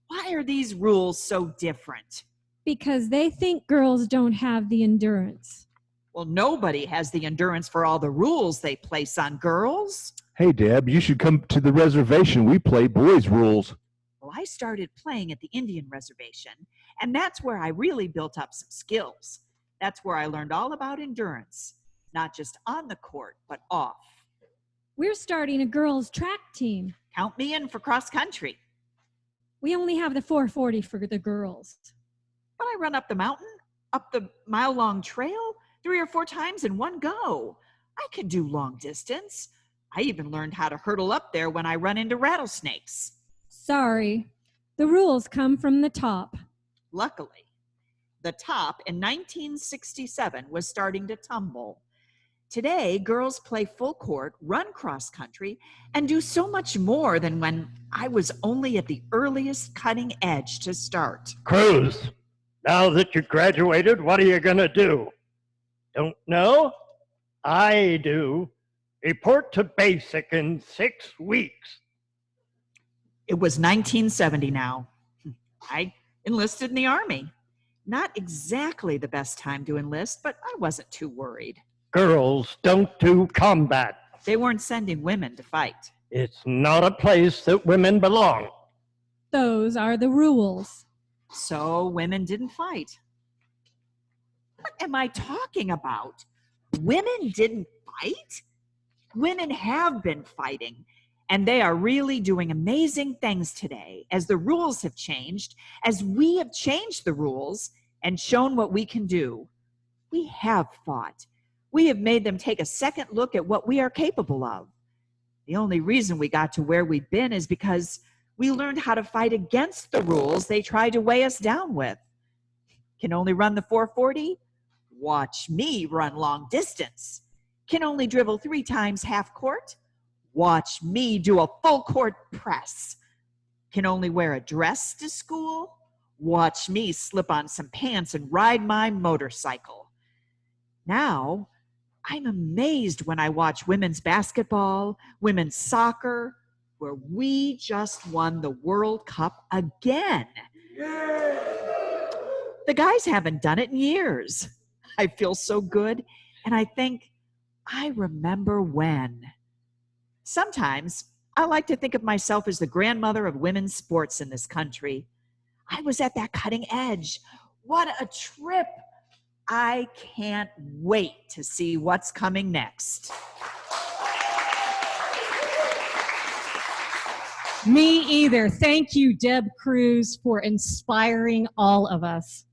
why are these rules so different? Because they think girls don't have the endurance. Well, nobody has the endurance for all the rules they place on girls. Hey, Deb, you should come to the reservation. We play boys' rules. Well, I started playing at the Indian reservation, and that's where I really built up some skills. That's where I learned all about endurance, not just on the court, but off. We're starting a girls' track team. Count me in for cross country. We only have the 440 for the girls. But I run up the mountain, up the mile-long trail, 3 or 4 times in one go. I can do long distance. I even learned how to hurdle up there when I run into rattlesnakes. Sorry, the rules come from the top. Luckily, the top in 1967 was starting to tumble. Today, girls play full court, run cross country, and do so much more than when I was only at the earliest cutting edge to start. Cruz, now that you graduated, what are you going to do? Don't know? I do. Report to basic in 6 weeks. It was 1970 now. I enlisted in the Army. Not exactly the best time to enlist, but I wasn't too worried. Girls don't do combat. They weren't sending women to fight. It's not a place that women belong. Those are the rules. So women didn't fight. What am I talking about? Women didn't fight? Women have been fighting, and they are really doing amazing things today as the rules have changed, as we have changed the rules and shown what we can do. We have fought. We have made them take a second look at what we are capable of. The only reason we got to where we've been is because we learned how to fight against the rules they tried to weigh us down with. Can only run the 440? Watch me run long distance. Can only dribble 3 times half court? Watch me do a full court press. Can only wear a dress to school? Watch me slip on some pants and ride my motorcycle. Now, I'm amazed when I watch women's basketball, women's soccer, where we just won the World Cup again. The guys haven't done it in years. I feel so good, and I think, I remember when. Sometimes I like to think of myself as the grandmother of women's sports in this country. I was at that cutting edge. What a trip! I can't wait to see what's coming next. Me either. Thank you, Deb Cruz, for inspiring all of us.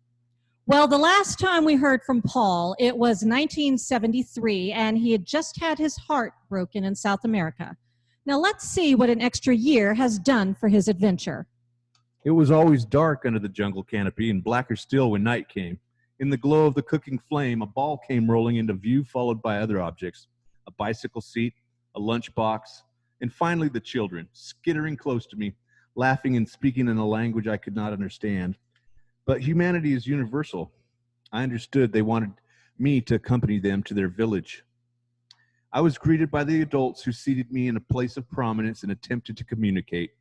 Well, the last time we heard from Paul, it was 1973, and he had just had his heart broken in South America. Now let's see what an extra year has done for his adventure. It was always dark under the jungle canopy and blacker still when night came. In the glow of the cooking flame, a ball came rolling into view, followed by other objects, a bicycle seat, a lunchbox, and finally the children, skittering close to me, laughing and speaking in a language I could not understand. But humanity is universal. I understood they wanted me to accompany them to their village. I was greeted by the adults who seated me in a place of prominence and attempted to communicate.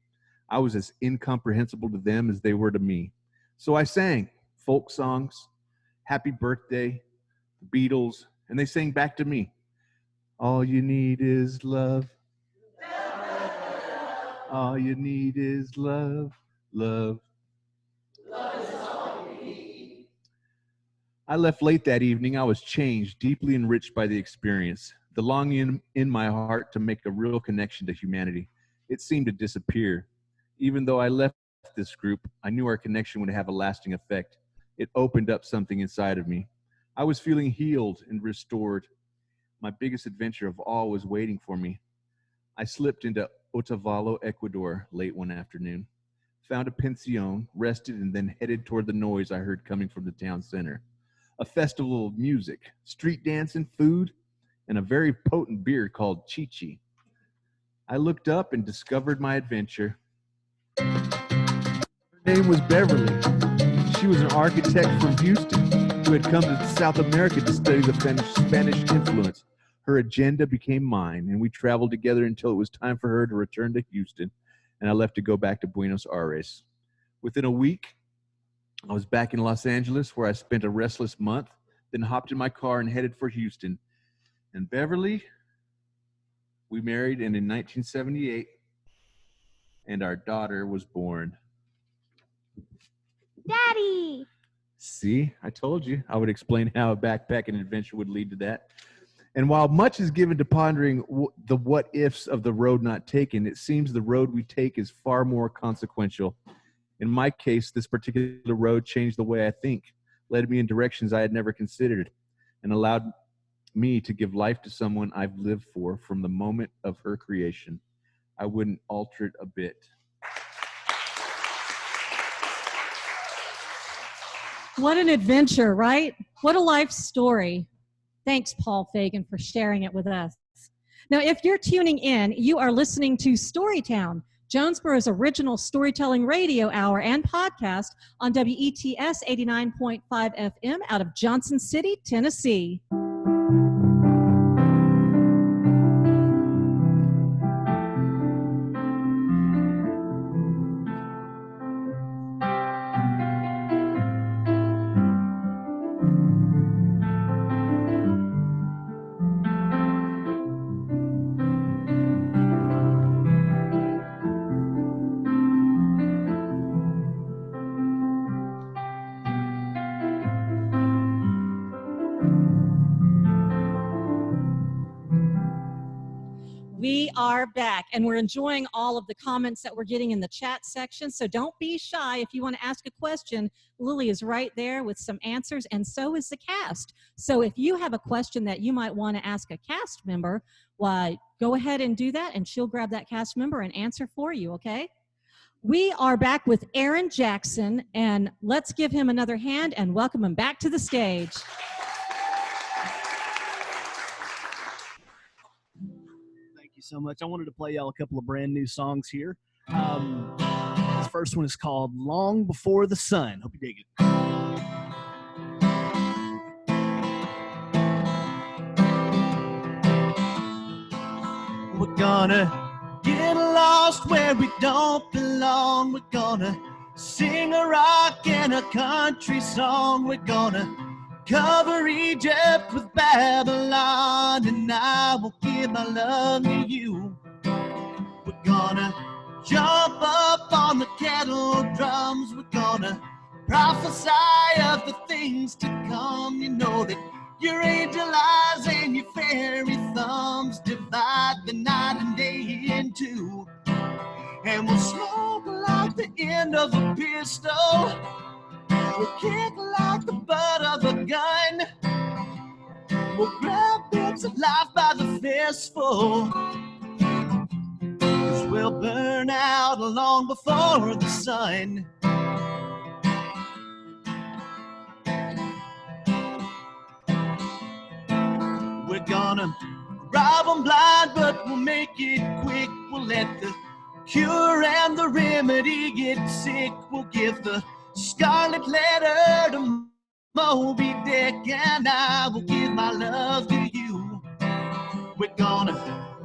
I was as incomprehensible to them as they were to me. So I sang folk songs, Happy Birthday, the Beatles, and they sang back to me. All you need is love. All you need is love, love. I left late that evening. I was changed, deeply enriched by the experience. The longing in my heart to make a real connection to humanity, it seemed to disappear. Even though I left this group, I knew our connection would have a lasting effect. It opened up something inside of me. I was feeling healed and restored. My biggest adventure of all was waiting for me. I slipped into Otavalo, Ecuador, late one afternoon, found a pension, rested, and then headed toward the noise I heard coming from the town center. A festival of music, street dancing, food, and a very potent beer called Chi-Chi. I looked up and discovered my adventure. Her name was Beverly. She was an architect from Houston who had come to South America to study the Spanish influence. Her agenda became mine, and we traveled together until it was time for her to return to Houston, and I left to go back to Buenos Aires. Within a week, I was back in Los Angeles, where I spent a restless month, then hopped in my car and headed for Houston. And Beverly, we married, and in 1978, and our daughter was born. Daddy! See, I told you I would explain how a backpacking adventure would lead to that. And while much is given to pondering the what ifs of the road not taken, it seems the road we take is far more consequential. In my case, this particular road changed the way I think, led me in directions I had never considered, and allowed me to give life to someone I've lived for from the moment of her creation. I wouldn't alter it a bit. What an adventure, right? What a life story. Thanks, Paul Fagan, for sharing it with us. Now, if you're tuning in, you are listening to Storytown, Jonesborough's original storytelling radio hour and podcast on WETS 89.5 FM out of Johnson City, Tennessee. We are back, and we're enjoying all of the comments that we're getting in the chat section, so don't be shy. If you want to ask a question, Lily is right there with some answers, and so is the cast. So if you have a question that you might want to ask a cast member, why, go ahead and do that, and she'll grab that cast member and answer for you, okay? We are back with Aaron Jackson, and let's give him another hand and welcome him back to the stage. So much. I wanted to play y'all a couple of brand new songs here. This first one is called Long Before the Sun. Hope you dig it. We're gonna get lost where we don't belong. We're gonna sing a rock and a country song. We're gonna cover Egypt with Babylon, and I will give my love to you. We're gonna jump up on the kettle drums. We're gonna prophesy of the things to come. You know that your angel eyes and your fairy thumbs divide the night and day in two. And we'll smoke like the end of a pistol. We'll kick like the butt of a gun. We'll grab bits of life by the fistful. 'Cause we'll burn out long before the sun. We're gonna rob 'em blind, but we'll make it quick. We'll let the cure and the remedy get sick. We'll give the scarlet letter to Moby Dick, and I will give my love to you. We're gonna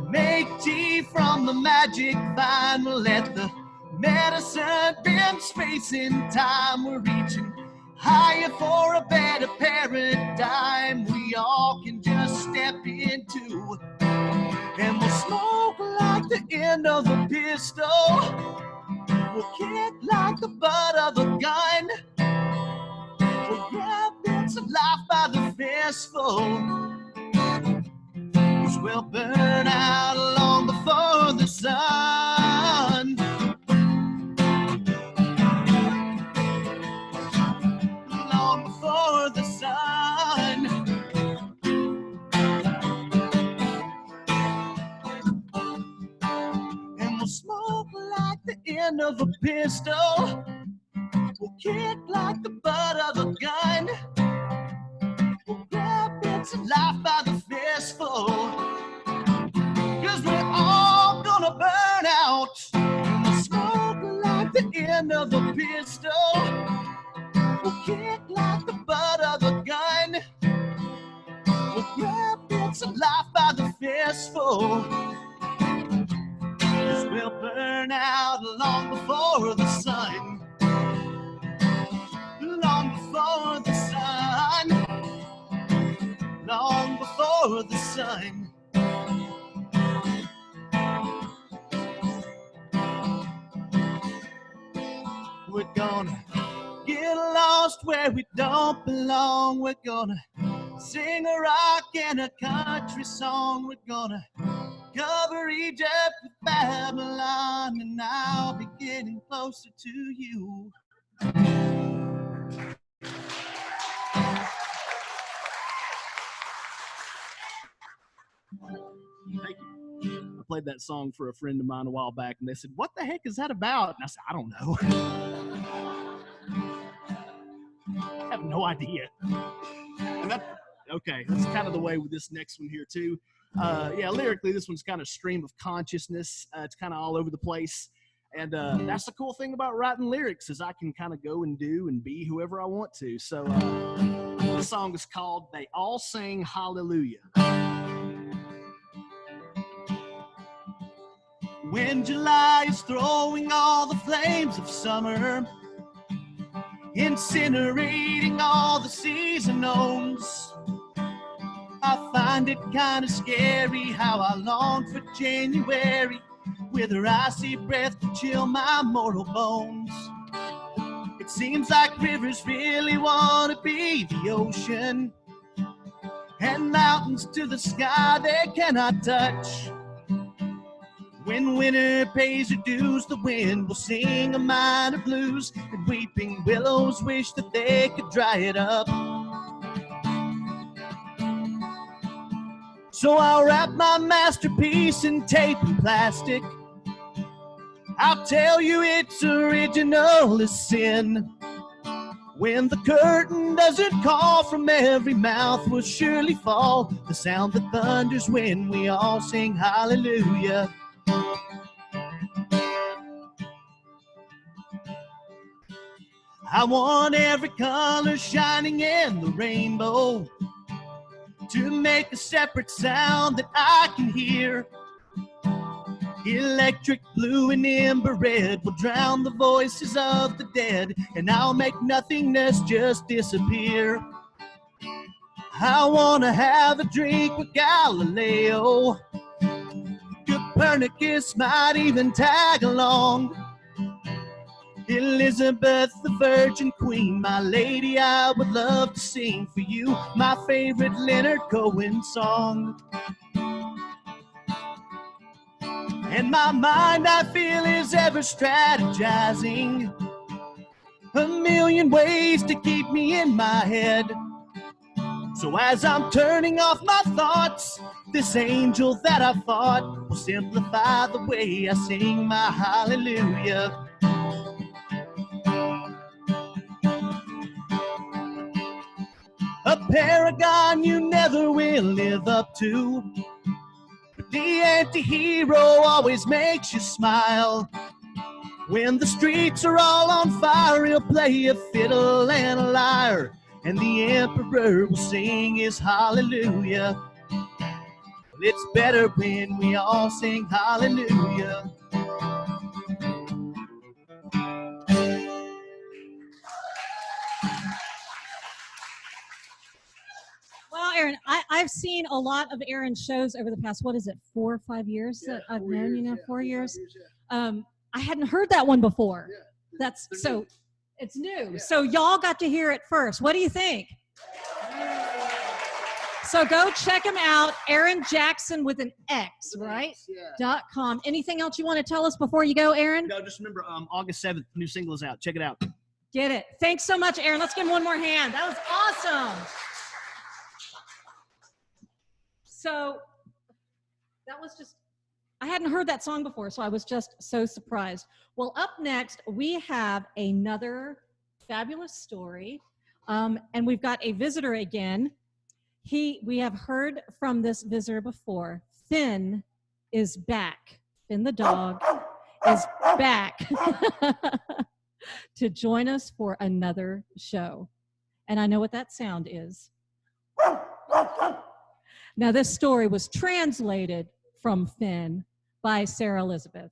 make tea from the magic vine. We'll let the medicine bend space and time. We're reaching higher for a better paradigm we all can just step into. And we'll smoke like the end of a pistol. We'll kick like the butt of a gun. We'll grab bits of life by the fistful. 'Cause we'll burn out long before the sun. Long before the sun. And we'll smoke like the end of a pistol. We'll kick like the butt of a gun. We'll grab bits of life by the fistful. 'Cause we're all gonna burn out. And we'll smoke like the end of a pistol. We'll kick like the butt of a gun. We'll grab bits of life by the fistful. 'Cause we'll burn out long before the sun. Long before the sun. Long before the sun. We're gonna get lost where we don't belong. We're gonna sing a rock and a country song. We're gonna cover Egypt with Babylon, and I'll be getting closer to you. Thank you. I played that song for a friend of mine a while back, and they said, "What the heck is that about?" And I said, "I don't know." I have no idea. And that's kind of the way with this next one here too. Yeah, lyrically, this one's kind of stream of consciousness. It's kind of all over the place. And that's the cool thing about writing lyrics, is I can kind of go and do and be whoever I want to. So this song is called They All Sing Hallelujah. When July is throwing all the flames of summer, incinerating all the season owns, I find it kind of scary how I long for January, with her icy breath to chill my mortal bones. It seems like rivers really want to be the ocean, and mountains to the sky they cannot touch. When winter pays her dues, the wind will sing a minor blues, and weeping willows wish that they could dry it up. So I'll wrap my masterpiece in tape and plastic. I'll tell you its original is sin. When the curtain doesn't call, from every mouth will surely fall the sound that thunders when we all sing hallelujah. I want every color shining in the rainbow to make a separate sound that I can hear. Electric blue and ember red will drown the voices of the dead, and I'll make nothingness just disappear. I want to have a drink with Galileo. Copernicus might even tag along. Elizabeth, the Virgin Queen, my lady, I would love to sing for you my favorite Leonard Cohen song. And my mind, I feel, is ever strategizing a million ways to keep me in my head. So as I'm turning off my thoughts, this angel that I fought will simplify the way I sing my hallelujah. A paragon you never will live up to, but the anti-hero always makes you smile. When the streets are all on fire, he'll play a fiddle and a lyre, and the emperor will sing his hallelujah. Well, it's better when we all sing hallelujah. Well, Aaron, I've seen a lot of Aaron's shows over the past, 4 or 5 years that I've known you now, 4 years. I hadn't heard that one before. That's so, it's new. So y'all got to hear it first. What do you think? So go check him out, Aaron Jackson with an X, right? .com. Anything else you want to tell us before you go, Aaron? No, just remember, August 7th, new single is out. Check it out. Get it. Thanks so much, Aaron. Let's give him one more hand. That was awesome. So that was just, I hadn't heard that song before, so I was just so surprised. Well, up next, we have another fabulous story, and we've got a visitor again. We have heard from this visitor before. Finn is back. Finn the dog is back to join us for another show. And I know what that sound is. Now, this story was translated from Finn by Sarah Elizabeth.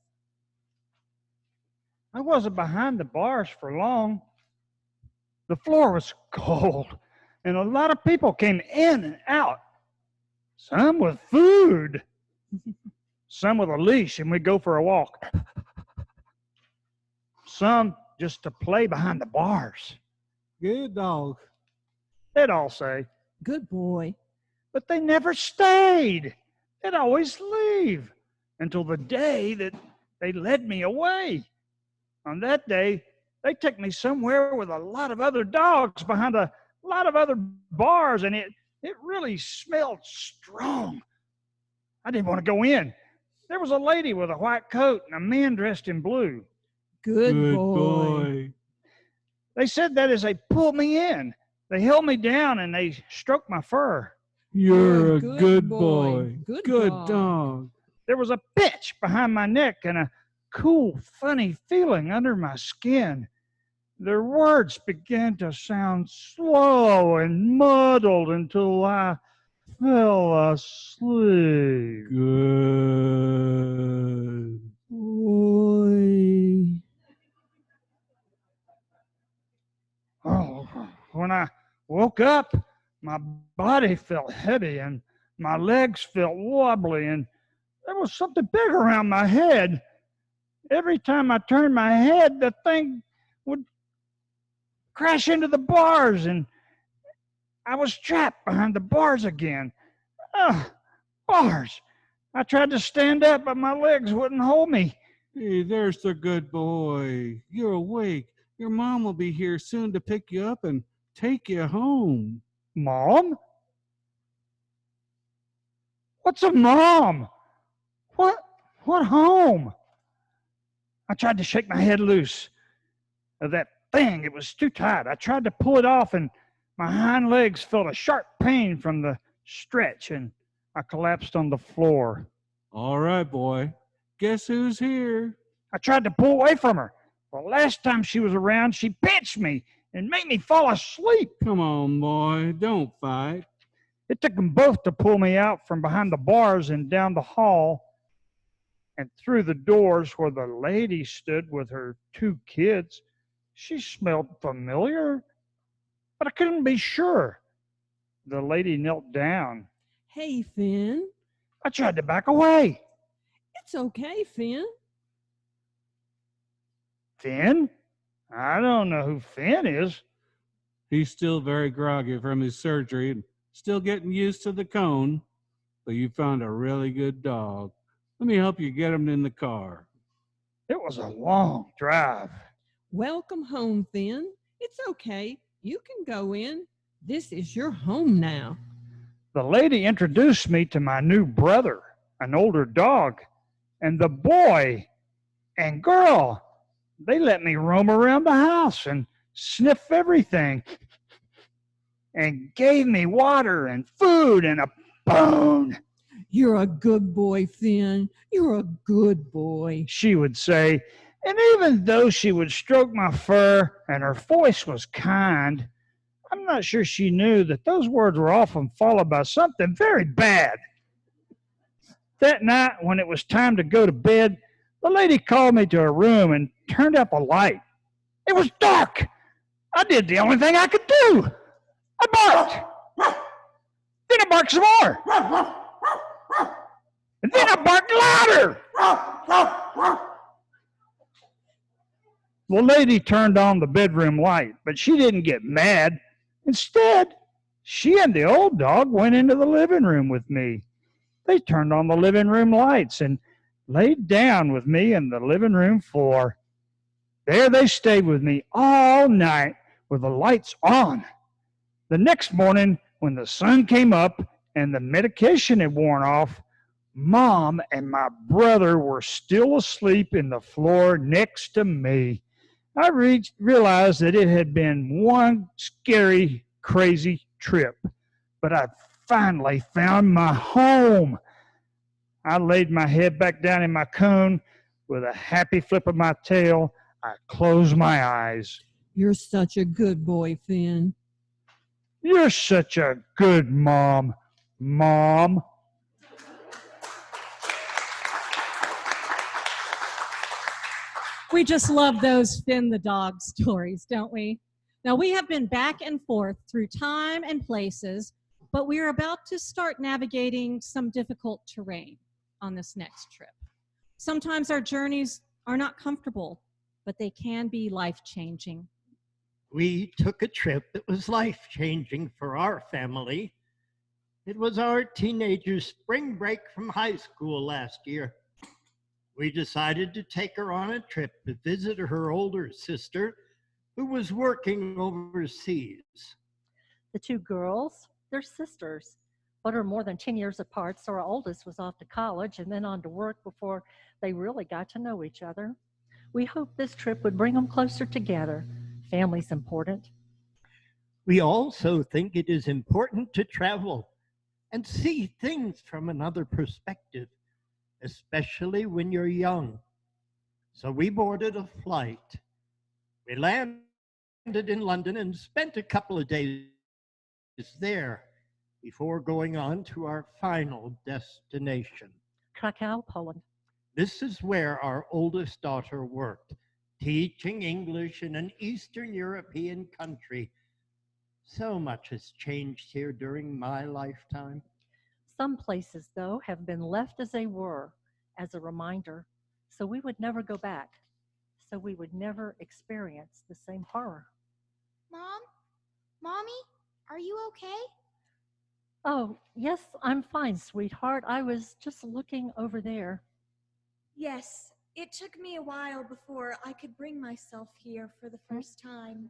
I wasn't behind the bars for long. The floor was cold, and a lot of people came in and out. Some with food, some with a leash, and we'd go for a walk. Some just to play behind the bars. Good dog. They'd all say, Good boy. but they never stayed. They'd always leave until the day that they led me away. On that day, they took me somewhere with a lot of other dogs behind a lot of other bars, and it really smelled strong. I didn't want to go in. There was a lady with a white coat and a man dressed in blue. Good boy. They said that as they pulled me in, they held me down and they stroked my fur. You're a good good boy. boy. Good dog. There was a pinch behind my neck and a cool, funny feeling under my skin. Their words began to sound slow and muddled until I fell asleep. Good boy. Oh, when I woke up, my body felt heavy and my legs felt wobbly, and there was something big around my head. Every time I turned my head, the thing would crash into the bars, and I was trapped behind the bars again. Bars. I tried to stand up, but my legs wouldn't hold me. Hey, there's the good boy. You're awake. Your mom will be here soon to pick you up and take you home. Mom? What's a mom? What home? I tried to shake my head loose of that thing. It was too tight. I tried to pull it off, and my hind legs felt a sharp pain from the stretch, and I collapsed on the floor. All right, boy. Guess who's here? I tried to pull away from her. The last time she was around, she pinched me and made me fall asleep. Come on, boy. Don't fight. It took them both to pull me out from behind the bars and down the hall and through the doors where the lady stood with her 2 kids. She smelled familiar, but I couldn't be sure. The lady knelt down. Hey, Finn. I tried to back away. It's okay, Finn. Finn? I don't know who Finn is. He's still very groggy from his surgery and still getting used to the cone, but you found a really good dog. Let me help you get him in the car. It was a long drive. Welcome home, Finn. It's okay. You can go in. This is your home now. The lady introduced me to my new brother, an older dog, and the boy and girl. They let me roam around the house and sniff everything and gave me water and food and a bone. You're a good boy, Finn. You're a good boy, she would say. And even though she would stroke my fur and her voice was kind, I'm not sure she knew that those words were often followed by something very bad. That night, when it was time to go to bed, the lady called me to her room and turned up a light. It was dark. I did the only thing I could do. I barked. Then I barked some more. And then I barked louder. The lady turned on the bedroom light, but she didn't get mad. Instead, she and the old dog went into the living room with me. They turned on the living room lights and laid down with me in the living room floor. There they stayed with me all night with the lights on. The next morning, when the sun came up and the medication had worn off, Mom and my brother were still asleep in the floor next to me. I realized that it had been one scary, crazy trip, but I finally found my home. I laid my head back down in my cone. With a happy flip of my tail, I closed my eyes. You're such a good boy, Finn. You're such a good mom, Mom. We just love those Finn the dog stories, don't we? Now, we have been back and forth through time and places, but we are about to start navigating some difficult terrain on this next trip. Sometimes our journeys are not comfortable, but they can be life-changing. We took a trip that was life-changing for our family. It was our teenager's spring break from high school last year. We decided to take her on a trip to visit her older sister, who was working overseas. The two girls, they're sisters, but are more than 10 years apart, so our oldest was off to college and then on to work before they really got to know each other. We hoped this trip would bring them closer together. Family's important. We also think it is important to travel and see things from another perspective, especially when you're young. So we boarded a flight. We landed in London and spent a couple of days there before going on to our final destination. Krakow, Poland. This is where our oldest daughter worked, teaching English in an Eastern European country. So much has changed here during my lifetime. Some places, though, have been left as they were, as a reminder, so we would never go back, so we would never experience the same horror. Mom? Mommy? Are you okay? Oh, yes, I'm fine, sweetheart. I was just looking over there. Yes, it took me a while before I could bring myself here for the first time.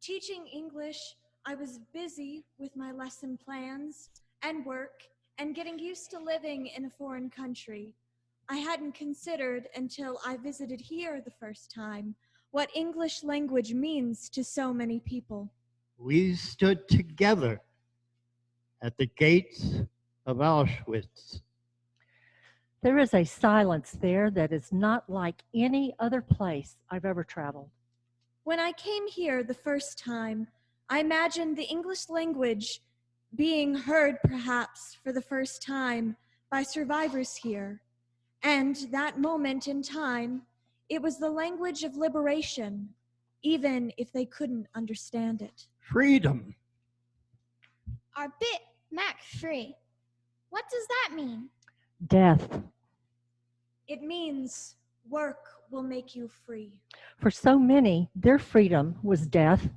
Teaching English, I was busy with my lesson plans and work and getting used to living in a foreign country. I hadn't considered until I visited here the first time what English language means to so many people. We stood together at the gates of Auschwitz. There is a silence there that is not like any other place I've ever traveled. When I came here the first time, I imagined the English language being heard perhaps for the first time by survivors here. And that moment in time, it was the language of liberation, even if they couldn't understand it. Freedom. Our bit Mac free. What does that mean? Death. It means work will make you free. For so many, their freedom was death.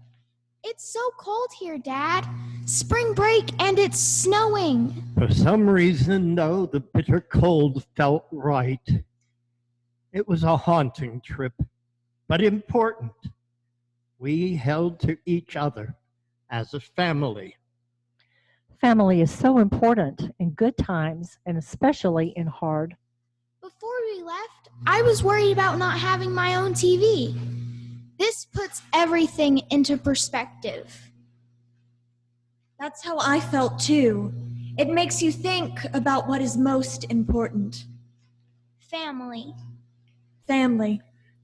It's so cold here, Dad. Spring break and it's snowing. For some reason, though, the bitter cold felt right. It was a haunting trip, but important. We held to each other as a family. Family is so important in good times and especially in hard. Before we left, I was worried about not having my own TV. This puts everything into perspective. That's how I felt too. It makes you think about what is most important. Family. Family.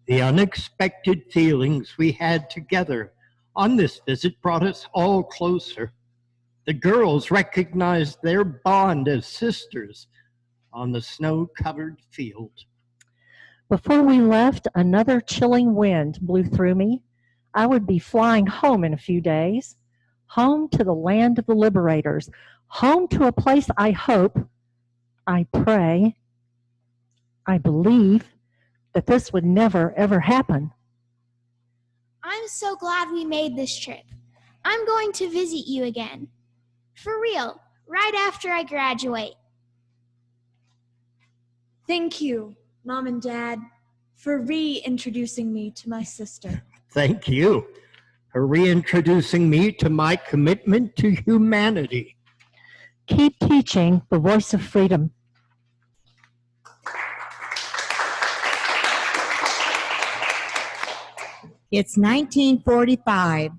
The unexpected feelings we had together on this visit brought us all closer. The girls recognized their bond as sisters on the snow-covered field. Before we left, another chilling wind blew through me. I would be flying home in a few days, home to the land of the liberators, home to a place I hope, I pray, I believe that this would never, ever happen. I'm so glad we made this trip. I'm going to visit you again. For real, right after I graduate. Thank you, Mom and Dad, for reintroducing me to my sister. Thank you for reintroducing me to my commitment to humanity. Keep teaching the voice of freedom. It's 1945.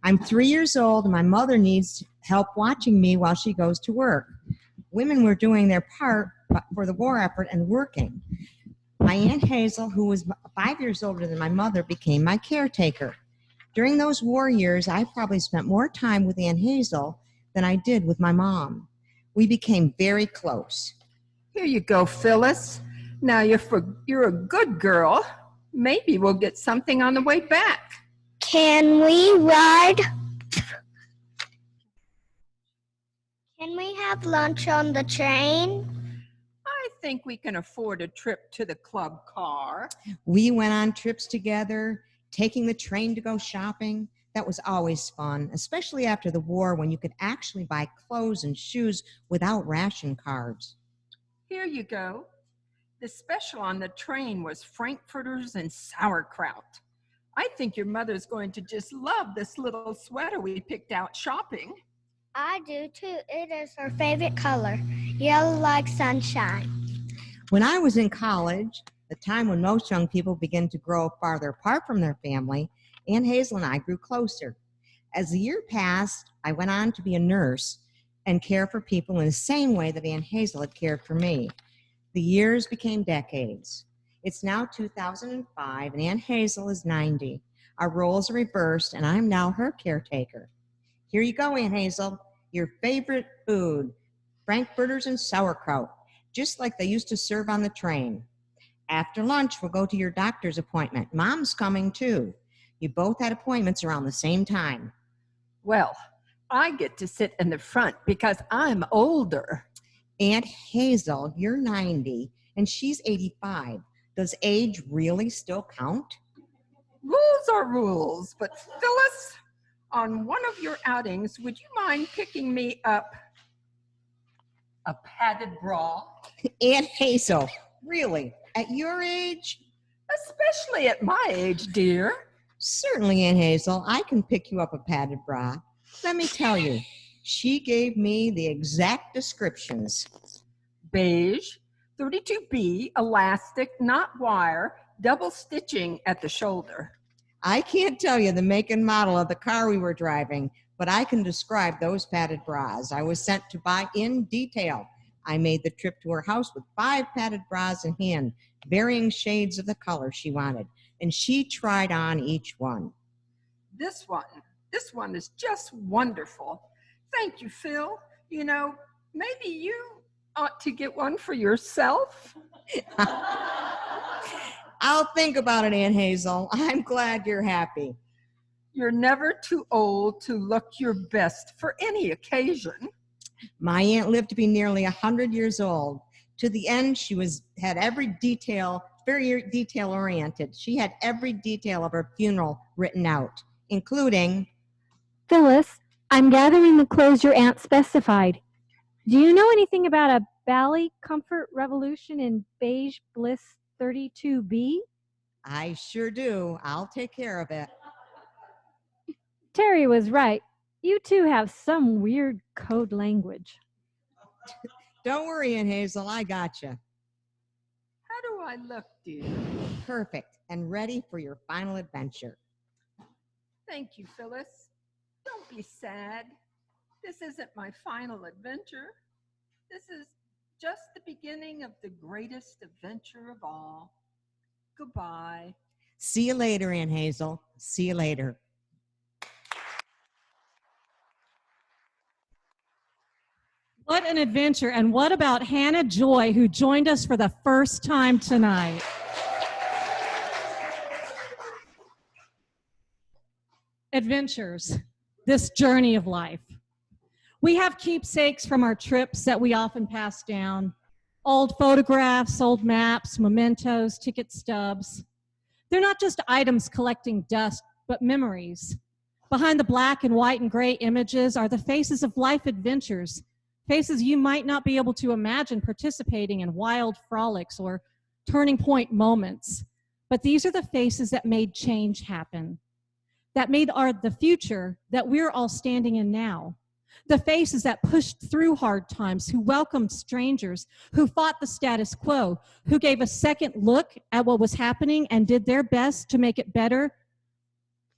I'm 3 years old and my mother needs help watching me while she goes to work. Women were doing their part for the war effort and working. My Aunt Hazel, who was 5 years older than my mother, became my caretaker. During those war years, I probably spent more time with Aunt Hazel than I did with my mom. We became very close. Here you go, Phyllis. Now you're a good girl. Maybe we'll get something on the way back. Can we ride? Can we have lunch on the train? I think we can afford a trip to the club car. We went on trips together, taking the train to go shopping. That was always fun, especially after the war when you could actually buy clothes and shoes without ration cards. Here you go. The special on the train was frankfurters and sauerkraut. I think your mother's going to just love this little sweater we picked out shopping. I do too. It is her favorite color, yellow like sunshine. When I was in college, the time when most young people begin to grow farther apart from their family, Aunt Hazel and I grew closer. As the year passed, I went on to be a nurse and care for people in the same way that Aunt Hazel had cared for me. The years became decades. It's now 2005, and Aunt Hazel is 90. Our roles are reversed, and I'm now her caretaker. Here you go, Aunt Hazel, your favorite food, frankfurters and sauerkraut, just like they used to serve on the train. After lunch, we'll go to your doctor's appointment. Mom's coming, too. You both had appointments around the same time. Well, I get to sit in the front because I'm older. Aunt Hazel, you're 90, and she's 85. Does age really still count? Rules are rules, but Phyllis, on one of your outings, would you mind picking me up a padded bra? Aunt Hazel, really? At your age? Especially at my age, dear. Certainly, Aunt Hazel, I can pick you up a padded bra. Let me tell you, she gave me the exact descriptions. Beige, 32B, elastic, not wire, double stitching at the shoulder. I can't tell you the make and model of the car we were driving, but I can describe those padded bras. I was sent to buy in detail. I made the trip to her house with 5 padded bras in hand, varying shades of the color she wanted, and she tried on each one. This one is just wonderful. Thank you, Phil. You know, maybe you ought to get one for yourself. I'll think about it, Aunt Hazel. I'm glad you're happy. You're never too old to look your best for any occasion. My aunt lived to be nearly 100 years old. To the end, she had every detail, very detail-oriented. She had every detail of her funeral written out, including... Phyllis, I'm gathering the clothes your aunt specified. Do you know anything about a Bally Comfort Revolution in beige bliss 32B? I sure do. I'll take care of it. Terry was right. You two have some weird code language. Don't worry, Aunt Hazel. I got you. How do I look, dear? Perfect and ready for your final adventure. Thank you, Phyllis. Don't be sad. This isn't my final adventure. This is just the beginning of the greatest adventure of all. Goodbye. See you later, Aunt Hazel. See you later. What an adventure. And what about Hannah Joy, who joined us for the first time tonight? Adventures, this journey of life. We have keepsakes from our trips that we often pass down. Old photographs, old maps, mementos, ticket stubs. They're not just items collecting dust, but memories. Behind the black and white and gray images are the faces of life adventures, faces you might not be able to imagine participating in wild frolics or turning point moments. But these are the faces that made change happen, that made the future that we're all standing in now. The faces that pushed through hard times, who welcomed strangers, who fought the status quo, who gave a second look at what was happening and did their best to make it better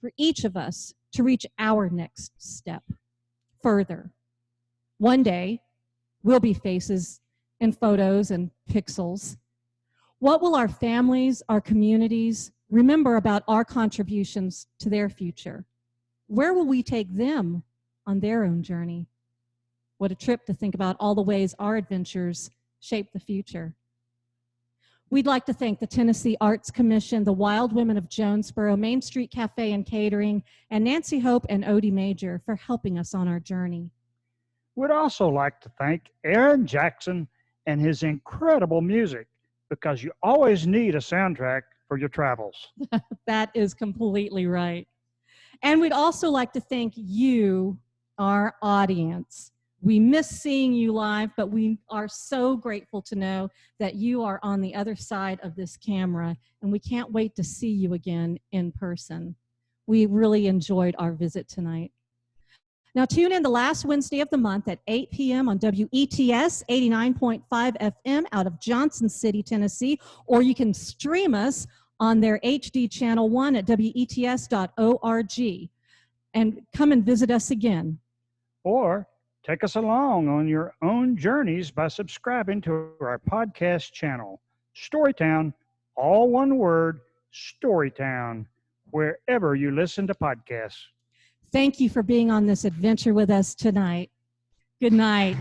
for each of us to reach our next step further. One day, we'll be faces in photos and pixels. What will our families, our communities remember about our contributions to their future? Where will we take them on their own journey? What a trip to think about all the ways our adventures shape the future. We'd like to thank the Tennessee Arts Commission, the Wild Women of Jonesborough, Main Street Cafe and Catering, and Nancy Hope and Odie Major for helping us on our journey. We'd also like to thank Aaron Jackson and his incredible music, because you always need a soundtrack for your travels. That is completely right. And we'd also like to thank you, our audience. We miss seeing you live, but we are so grateful to know that you are on the other side of this camera, and we can't wait to see you again in person. We really enjoyed our visit tonight. Now tune in the last Wednesday of the month at 8 p.m. on WETS 89.5 FM out of Johnson City, Tennessee, or you can stream us on their HD channel 1 at WETS.org. And come and visit us again. Or take us along on your own journeys by subscribing to our podcast channel, Storytown, all one word, Storytown, wherever you listen to podcasts. Thank you for being on this adventure with us tonight. Good night.